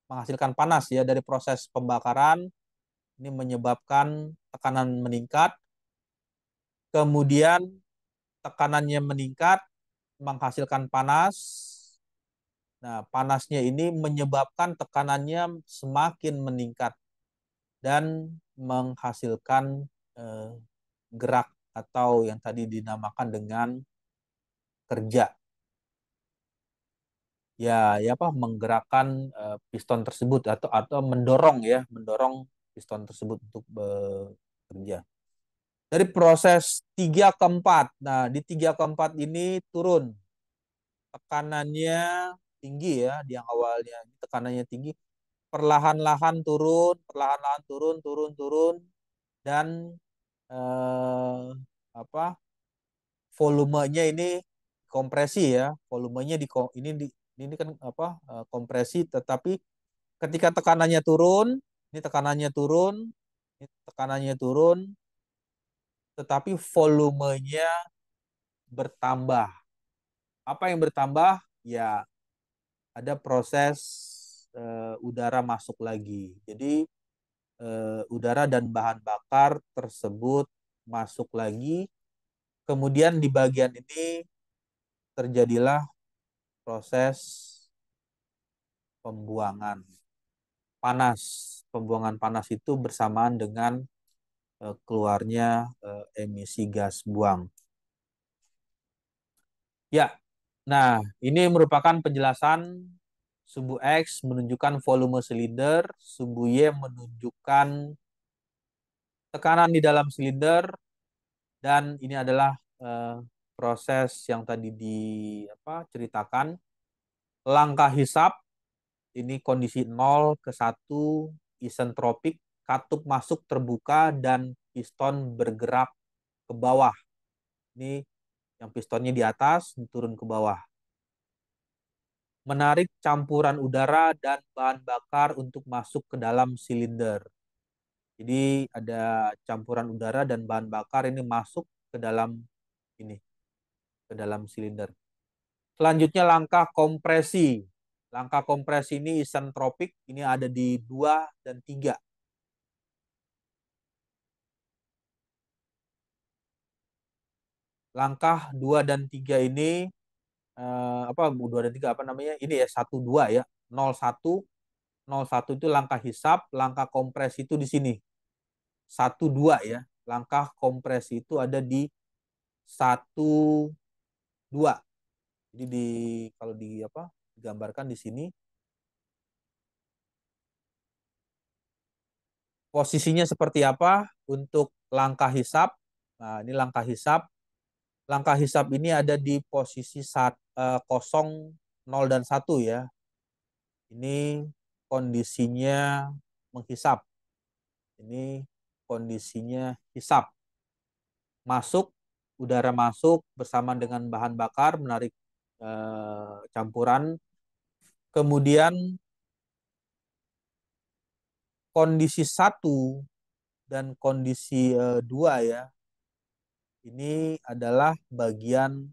menghasilkan panas ya dari proses pembakaran. Ini menyebabkan tekanan meningkat. Kemudian tekanannya meningkat, menghasilkan panas. Nah, panasnya ini menyebabkan tekanannya semakin meningkat dan menghasilkan eh, gerak atau yang tadi dinamakan dengan kerja. Ya apa menggerakkan piston tersebut atau mendorong ya, mendorong piston tersebut untuk bekerja. Dari proses 3 ke 4. Nah, di 3 ke 4 ini turun. Tekanannya tinggi ya, di yang awalnya tekanannya tinggi, perlahan-lahan turun, perlahan-lahan turun, turun, turun, dan eh, apa volumenya ini kompresi ya, volumenya ini kan apa kompresi, tetapi ketika tekanannya turun, ini tekanannya turun, ini tekanannya turun, tetapi volumenya bertambah. Apa yang bertambah? Ya, ada proses udara masuk lagi. Jadi udara dan bahan bakar tersebut masuk lagi. Kemudian di bagian ini terjadilah proses pembuangan panas. Pembuangan panas itu bersamaan dengan keluarnya emisi gas buang. Ya, nah ini merupakan penjelasan sumbu X menunjukkan volume silinder, sumbu Y menunjukkan tekanan di dalam silinder, dan ini adalah eh, proses yang tadi ceritakan. Langkah hisap, ini kondisi 0 ke 1, isentropik, katup masuk terbuka dan piston bergerak ke bawah. Ini yang pistonnya di atas, turun ke bawah. Menarik campuran udara dan bahan bakar untuk masuk ke dalam silinder. Jadi ada campuran udara dan bahan bakar ini masuk ke dalam ini, ke dalam silinder. Selanjutnya langkah kompresi. Langkah kompresi ini isentropik, ini ada di 2 dan 3. Langkah 2 dan 3 ini 2 dan 3 apa namanya? Ini ya 1 2 ya. 01 01 itu langkah hisap, langkah kompresi itu di sini. 1 2 ya. Langkah kompresi itu ada di 1 2. Jadi kalau digambarkan di sini posisinya seperti apa untuk langkah hisap. Nah, ini langkah hisap. Langkah hisap ini ada di posisi 0, 0 dan 1 ya. Ini kondisinya menghisap. Ini kondisinya hisap. Masuk, udara masuk bersama dengan bahan bakar, menarik campuran. Kemudian kondisi 1 dan kondisi 2 ya. Ini adalah bagian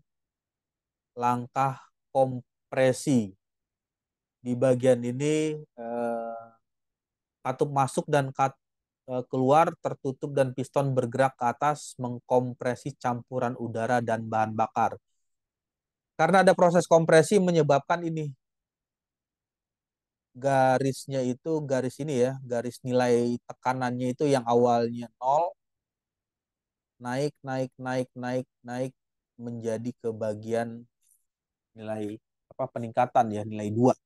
langkah kompresi. Di bagian ini katup masuk dan keluar tertutup dan piston bergerak ke atas mengkompresi campuran udara dan bahan bakar. Karena ada proses kompresi menyebabkan ini garisnya itu garis ini ya, garis nilai tekanannya itu yang awalnya 0 naik naik naik naik naik menjadi ke bagian nilai peningkatan ya, nilai 2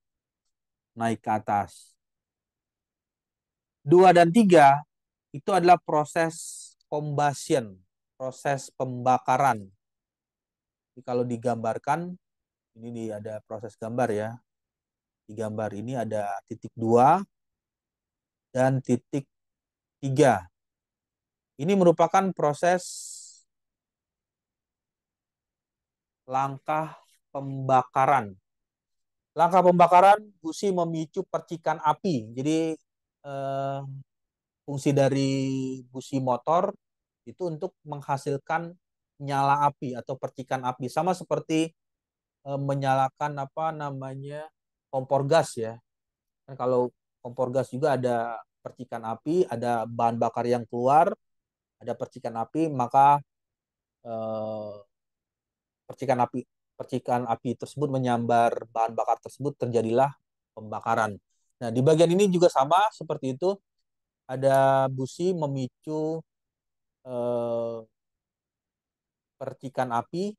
naik ke atas. 2 dan 3 itu adalah proses combustion, proses pembakaran. Jadi kalau digambarkan, ini ada proses gambar ya. Di gambar ini ada titik 2 dan titik 3. Ini merupakan proses langkah pembakaran. Langkah pembakaran busi memicu percikan api. Jadi eh, fungsi dari busi motor itu untuk menghasilkan nyala api atau percikan api. Sama seperti menyalakan apa namanya kompor gas ya. Kan kalau kompor gas juga ada percikan api, ada bahan bakar yang keluar, ada percikan api, maka eh, percikan api tersebut menyambar bahan bakar tersebut, terjadilah pembakaran. Nah, di bagian ini juga sama seperti itu, ada busi memicu eh, percikan api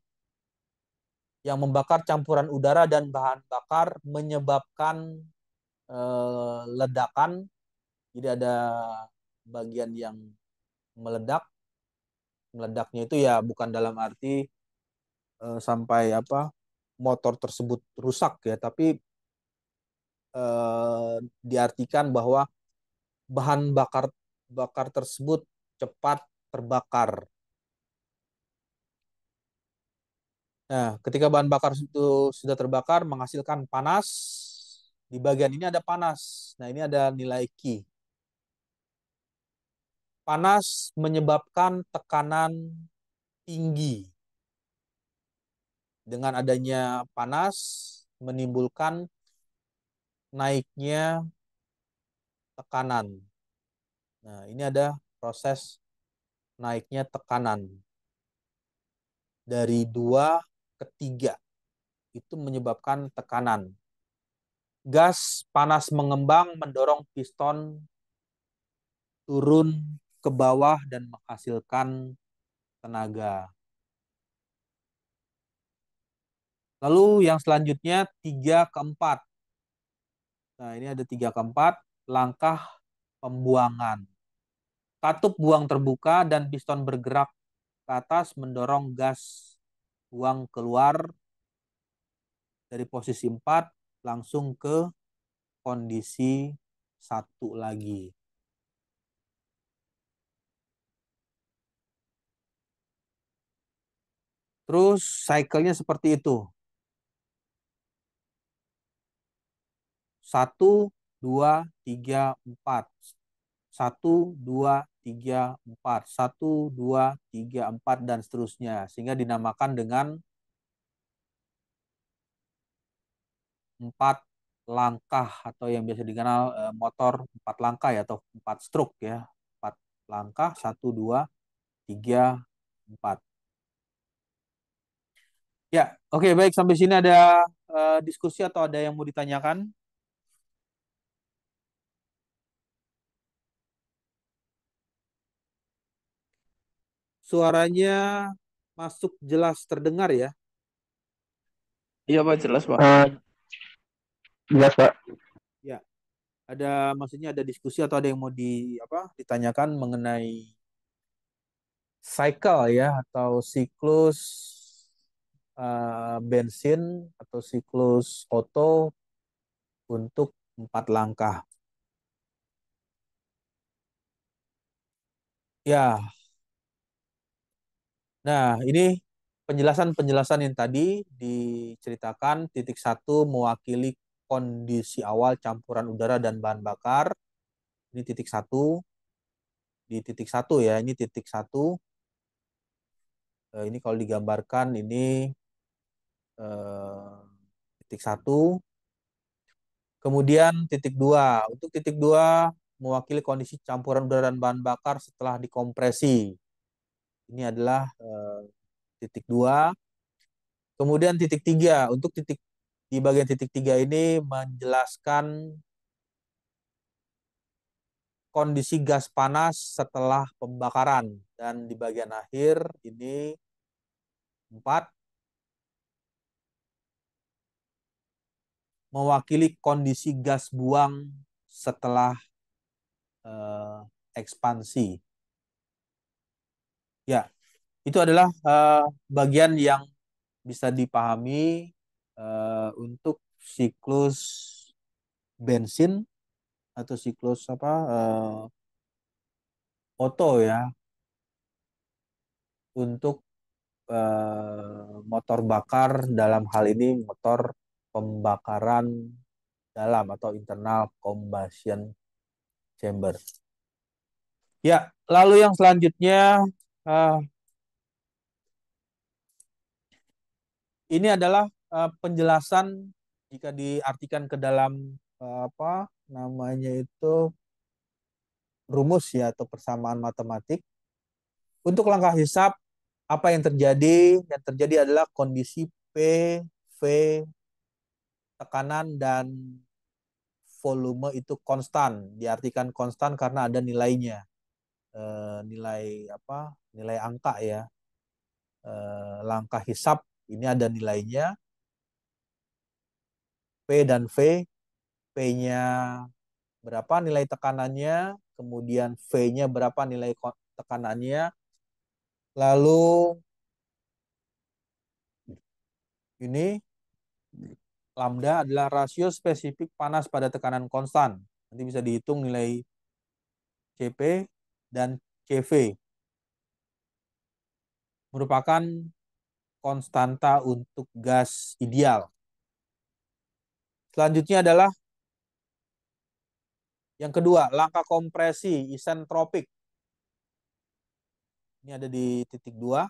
yang membakar campuran udara dan bahan bakar, menyebabkan ledakan. Jadi ada bagian yang meledak. Meledaknya itu ya bukan dalam arti sampai apa motor tersebut rusak ya, tapi diartikan bahwa bahan bakar bakar tersebut cepat terbakar. Nah, ketika bahan bakar itu sudah terbakar menghasilkan panas, di bagian ini ada panas. Nah, ini ada nilai Q. Panas menyebabkan tekanan tinggi. Dengan adanya panas menimbulkan naiknya tekanan. Nah, ini ada proses naiknya tekanan dari 2 ke 3. Itu menyebabkan tekanan. Gas panas mengembang mendorong piston turun ke bawah dan menghasilkan tenaga. Lalu yang selanjutnya 3 ke 4. Nah, ini ada 3 ke 4 langkah pembuangan. Katup buang terbuka dan piston bergerak ke atas mendorong gas buang keluar dari posisi 4 langsung ke kondisi 1 lagi. Terus cycle-nya seperti itu. 1, 2, 3, 4. 1, 2, 3, 4. 1, 2, 3, 4 dan seterusnya. Sehingga dinamakan dengan 4 langkah atau yang biasa dikenal motor 4 langkah ya, atau 4 stroke ya. 4 langkah, 1, 2, 3, 4. Ya, oke, baik, sampai sini ada diskusi atau ada yang mau ditanyakan? Suaranya masuk jelas terdengar ya? Iya Pak, jelas Pak. Jelas Pak. Ya, maksudnya ada diskusi atau ada yang mau ditanyakan mengenai cycle ya, atau siklus bensin atau siklus Otto untuk 4 langkah. Ya, nah ini penjelasan-penjelasan yang tadi diceritakan. Titik 1 mewakili kondisi awal campuran udara dan bahan bakar. Ini titik 1. Di titik 1 ya, ini titik 1. Ini kalau digambarkan ini eh, titik 1. Kemudian titik 2. Untuk titik 2 mewakili kondisi campuran udara dan bahan bakar setelah dikompresi. Ini adalah titik 2. Kemudian titik 3. Untuk di bagian titik 3 ini menjelaskan kondisi gas panas setelah pembakaran. Dan di bagian akhir ini 4 mewakili kondisi gas buang setelah eh, ekspansi. Ya, itu adalah bagian yang bisa dipahami untuk siklus bensin atau siklus Otto ya, untuk motor bakar, dalam hal ini motor pembakaran dalam atau internal combustion chamber. Ya, lalu yang selanjutnya ini adalah penjelasan jika diartikan ke dalam apa namanya itu rumus ya atau persamaan matematik. Untuk langkah hisap, apa yang terjadi? Yang terjadi adalah kondisi P, V, tekanan dan volume itu konstan. Diartikan konstan karena ada nilainya. Nilai apa? Nilai angka ya. Langkah hisap ini ada nilainya P dan V. P-nya berapa nilai tekanannya, kemudian V-nya berapa nilai tekanannya. Lalu ini lambda adalah rasio spesifik panas pada tekanan konstan. Nanti bisa dihitung nilai Cp dan Cv. Merupakan konstanta untuk gas ideal. Selanjutnya adalah yang kedua, langkah kompresi isentropik. Ini ada di titik 2.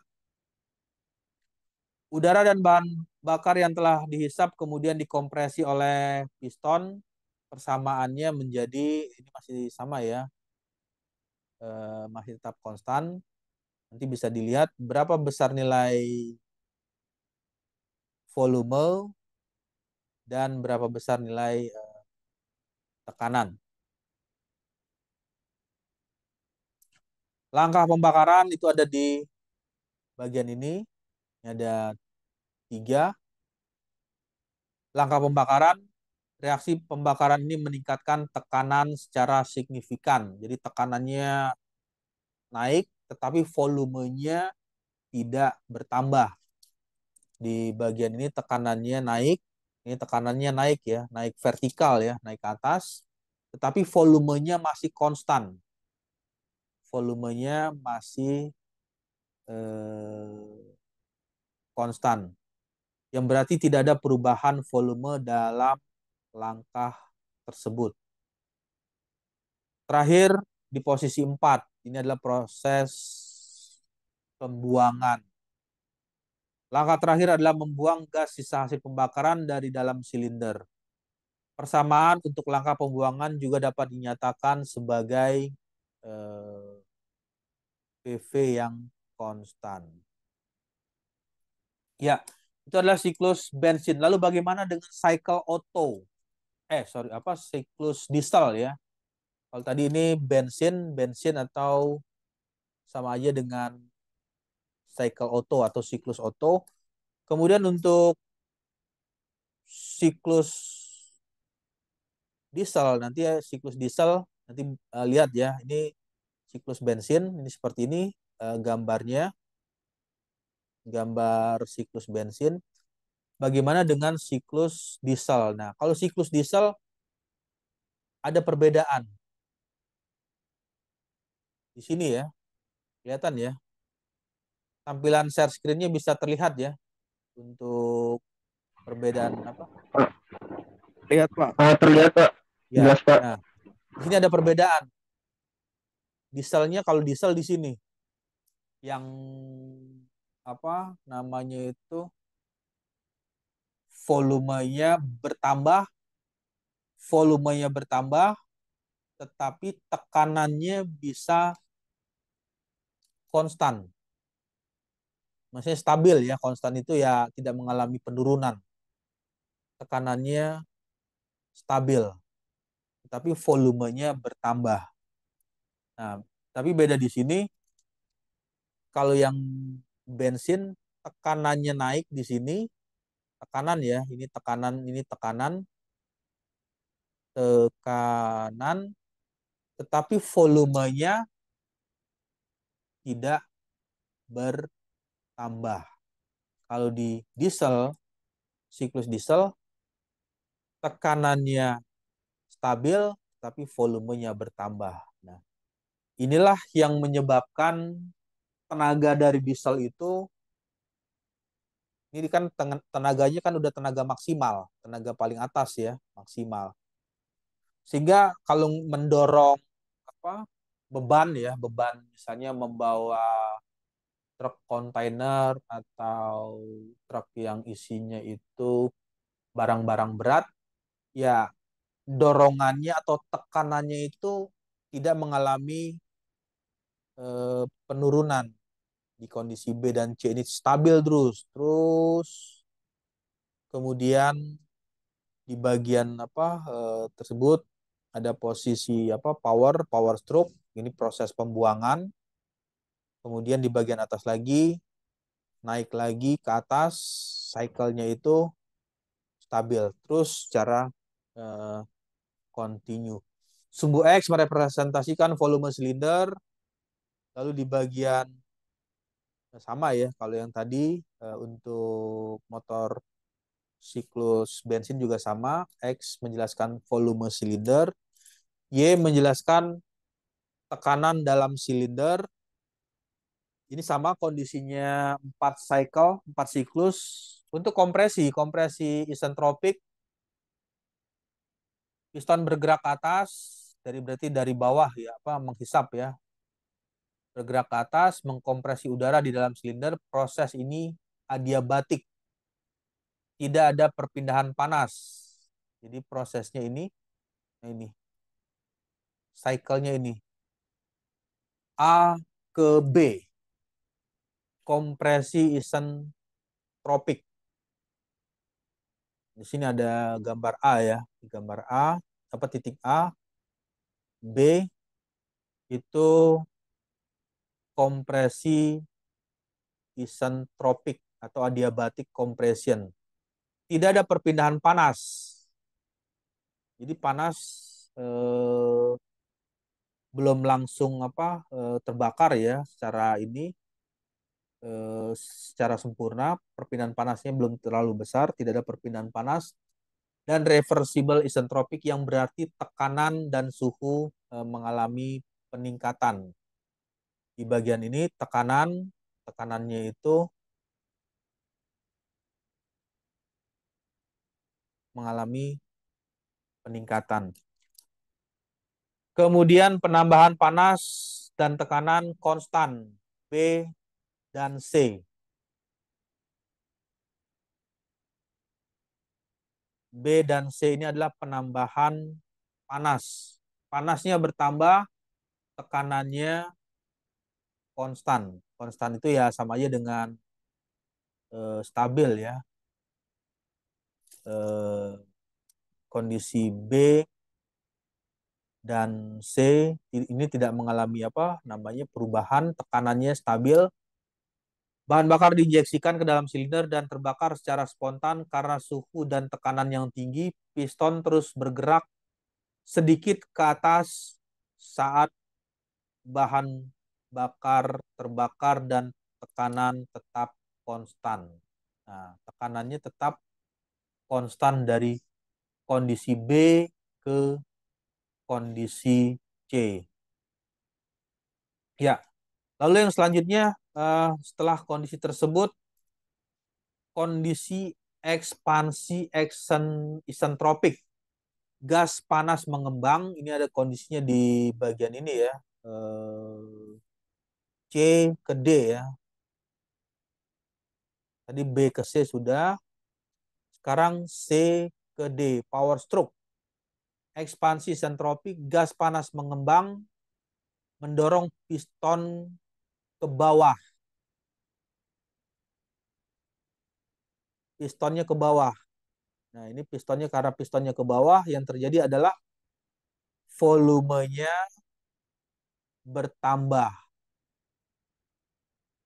Udara dan bahan bakar yang telah dihisap kemudian dikompresi oleh piston. Persamaannya menjadi, ini masih sama ya, masih tetap konstan. Nanti bisa dilihat berapa besar nilai volume dan berapa besar nilai tekanan. Langkah pembakaran itu ada di bagian ini. Ini ada 3. Langkah pembakaran, reaksi pembakaran ini meningkatkan tekanan secara signifikan. Jadi tekanannya naik, tetapi volumenya tidak bertambah. Di bagian ini tekanannya naik, ini tekanannya naik ya, naik vertikal ya, naik ke atas, tetapi volumenya masih konstan. Volumenya masih konstan. Yang berarti tidak ada perubahan volume dalam langkah tersebut. Terakhir di posisi 4, ini adalah proses pembuangan. Langkah terakhir adalah membuang gas sisa hasil pembakaran dari dalam silinder. Persamaan untuk langkah pembuangan juga dapat dinyatakan sebagai PV yang konstan. Ya, itu adalah siklus bensin. Lalu bagaimana dengan cycle Otto? Siklus diesel ya. Kalau tadi ini bensin atau sama aja dengan cycle Otto atau siklus Otto. Kemudian untuk siklus diesel nanti ya, siklus diesel nanti lihat ya, ini siklus bensin ini seperti ini gambarnya, gambar siklus bensin. Bagaimana dengan siklus diesel? Nah, kalau siklus diesel ada perbedaan di sini ya, kelihatan ya. Tampilan share screen-nya bisa terlihat ya untuk perbedaan apa? Lihat, Pak. Terlihat Pak. Ya. Jelas Pak. Nah, di sini ada perbedaan. Dieselnya kalau diesel di sini yang apa namanya itu volumenya bertambah, tetapi tekanannya bisa konstan. Maksudnya stabil ya, konstan itu ya tidak mengalami penurunan. Tekanannya stabil, tetapi volumenya bertambah. Nah, tapi beda di sini, kalau yang bensin tekanannya naik di sini, tekanan ya, ini tekanan, tetapi volumenya tidak bertambah. Kalau di diesel, siklus diesel, tekanannya stabil, tapi volumenya bertambah. Nah, inilah yang menyebabkan tenaga dari diesel itu Ini kan tenaganya kan udah tenaga maksimal, tenaga paling atas ya, maksimal. Sehingga kalau mendorong apa beban ya, beban misalnya membawa truk kontainer atau truk yang isinya itu barang-barang berat, ya dorongannya atau tekanannya itu tidak mengalami penurunan di kondisi B dan C, ini stabil terus. Terus kemudian di bagian tersebut ada posisi power stroke, ini proses pembuangan. Kemudian di bagian atas lagi naik lagi ke atas, cycle-nya itu stabil terus secara eh, continue. Sumbu X merepresentasikan volume silinder, lalu di bagian sama ya, kalau yang tadi untuk motor siklus bensin juga sama, X menjelaskan volume silinder, Y menjelaskan tekanan dalam silinder. Ini sama kondisinya 4 cycle, 4 siklus. Untuk kompresi isentropik, piston bergerak ke atas, berarti dari bawah ya, menghisap ya. Bergerak ke atas, mengkompresi udara di dalam silinder. Proses ini adiabatik, tidak ada perpindahan panas. Jadi prosesnya ini cycle-nya ini A ke B, kompresi isentropik. Di sini ada gambar A ya, gambar A, titik A, B itu kompresi isentropik atau adiabatic compression. Tidak ada perpindahan panas. Jadi panas belum langsung terbakar ya secara sempurna, perpindahan panasnya belum terlalu besar, tidak ada perpindahan panas, dan reversible isentropik yang berarti tekanan dan suhu mengalami peningkatan. Di bagian ini tekanannya itu mengalami peningkatan. Kemudian penambahan panas dan tekanan konstan B dan C. B dan C ini adalah penambahan panas. Panasnya bertambah, tekanannya konstan. Konstan itu ya sama aja dengan stabil ya. Kondisi B dan C ini tidak mengalami perubahan, tekanannya stabil. Bahan bakar diinjeksikan ke dalam silinder dan terbakar secara spontan karena suhu dan tekanan yang tinggi. Piston terus bergerak sedikit ke atas saat bahan bakar terbakar dan tekanan tetap konstan. Nah, tekanannya tetap konstan dari kondisi B ke kondisi C. Ya, lalu yang selanjutnya setelah kondisi tersebut, kondisi ekspansi isentropik. Gas panas mengembang, ini ada kondisinya di bagian ini ya. C ke D ya. Tadi B ke C sudah. Sekarang C ke D, power stroke. Ekspansi isentropik, gas panas mengembang, mendorong piston ke bawah. Pistonnya ke bawah. Nah, ini pistonnya, karena pistonnya ke bawah, yang terjadi adalah volumenya bertambah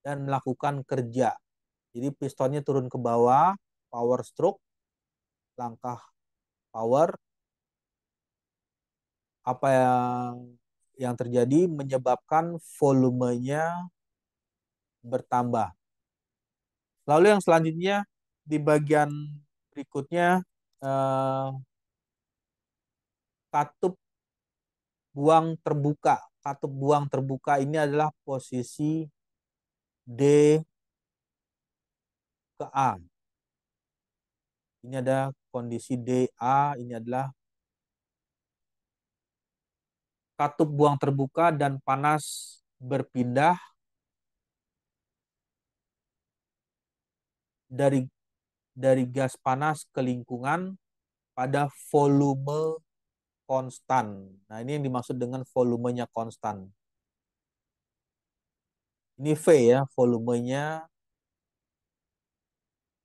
dan melakukan kerja. Jadi pistonnya turun ke bawah, power stroke, langkah power. Apa yang terjadi menyebabkan volumenya bertambah. Lalu yang selanjutnya di bagian berikutnya katup buang terbuka. Katup buang terbuka ini adalah posisi D ke A. Ini ada kondisi DA, ini adalah katup buang terbuka dan panas berpindah dari gas panas ke lingkungan pada volume konstan. Nah, ini yang dimaksud dengan volumenya konstan. Ini V ya, volumenya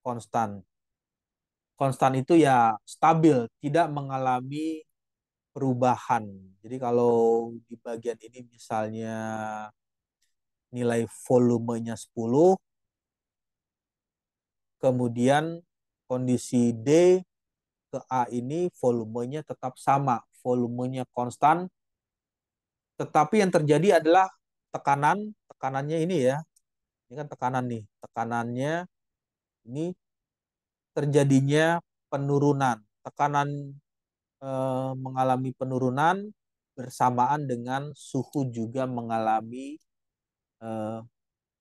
konstan. Konstan itu ya stabil, tidak mengalami perubahan. Jadi kalau di bagian ini misalnya nilai volumenya 10, kemudian kondisi D ke A ini volumenya tetap sama, volumenya konstan, tetapi yang terjadi adalah tekanannya ini ya, ini kan tekanan nih, tekanannya ini terjadinya penurunan, tekanan mengalami penurunan bersamaan dengan suhu juga mengalami eh,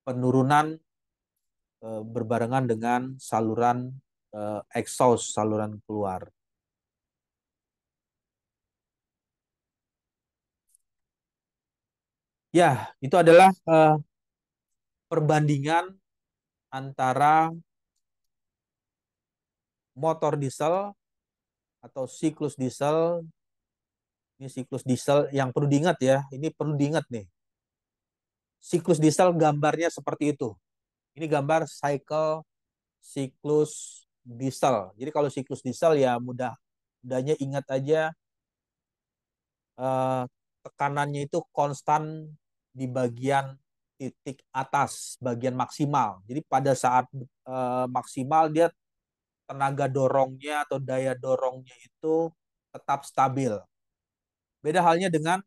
penurunan berbarengan dengan saluran exhaust, saluran keluar. Ya, itu adalah perbandingan antara motor diesel atau siklus diesel. Ini siklus diesel yang perlu diingat ya. Ini perlu diingat nih. Siklus diesel gambarnya seperti itu. Ini gambar siklus diesel. Jadi kalau siklus diesel ya mudahnya ingat aja eh, tekanannya itu konstan di bagian titik atas, bagian maksimal. Jadi pada saat maksimal dia tenaga dorongnya atau daya dorongnya itu tetap stabil. Beda halnya dengan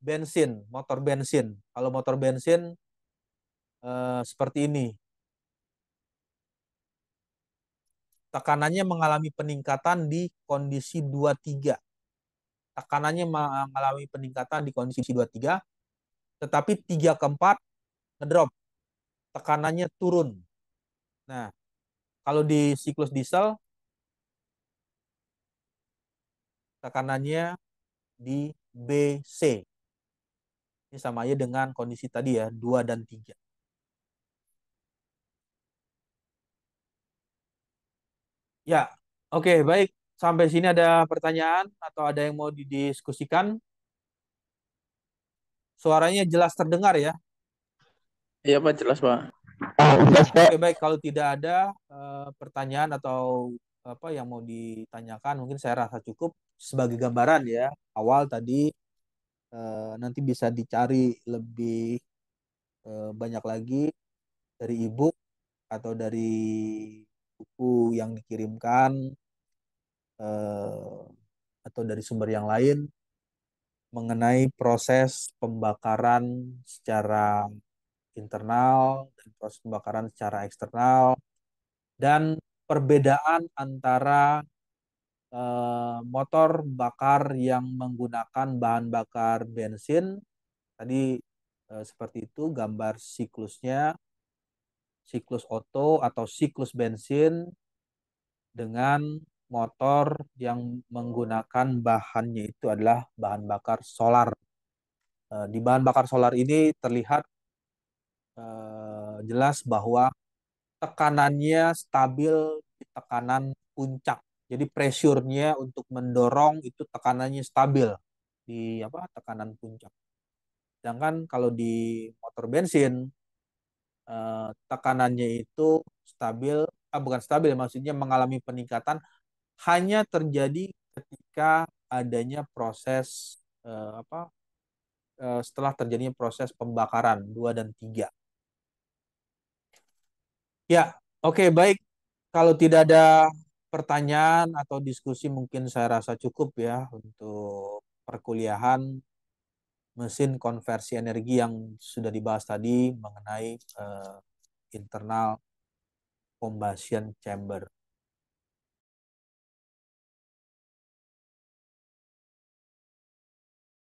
bensin, motor bensin. Kalau motor bensin seperti ini. Tekanannya mengalami peningkatan di kondisi 23. Tekanannya mengalami peningkatan di kondisi 23, tetapi 3 ke 4 ngedrop. Tekanannya turun. Nah, kalau di siklus diesel, tekanannya di BC. Ini sama aja dengan kondisi tadi ya, 2 dan 3. Ya, oke, baik. Sampai sini ada pertanyaan atau ada yang mau didiskusikan? Suaranya jelas terdengar ya? Iya Pak, jelas Pak. Jelas, Pak. Oke, baik. Kalau tidak ada pertanyaan atau apa yang mau ditanyakan, mungkin saya rasa cukup sebagai gambaran ya. Awal tadi nanti bisa dicari lebih banyak lagi dari ebook atau dari buku yang dikirimkan eh, atau dari sumber yang lain mengenai proses pembakaran secara internal dan proses pembakaran secara eksternal dan perbedaan antara motor bakar yang menggunakan bahan bakar bensin tadi seperti itu gambar siklusnya, siklus Otto atau siklus bensin dengan motor yang menggunakan bahannya itu adalah bahan bakar solar. Di bahan bakar solar ini terlihat jelas bahwa tekanannya stabil di tekanan puncak. Jadi pressure-nya untuk mendorong itu tekanannya stabil di apa tekanan puncak. Sedangkan kalau di motor bensin tekanannya itu stabil, bukan stabil, maksudnya mengalami peningkatan hanya terjadi ketika adanya proses setelah terjadinya proses pembakaran 2 dan 3. Ya, oke, baik. Kalau tidak ada pertanyaan atau diskusi mungkin saya rasa cukup ya untuk perkuliahan mesin konversi energi yang sudah dibahas tadi mengenai internal combustion chamber.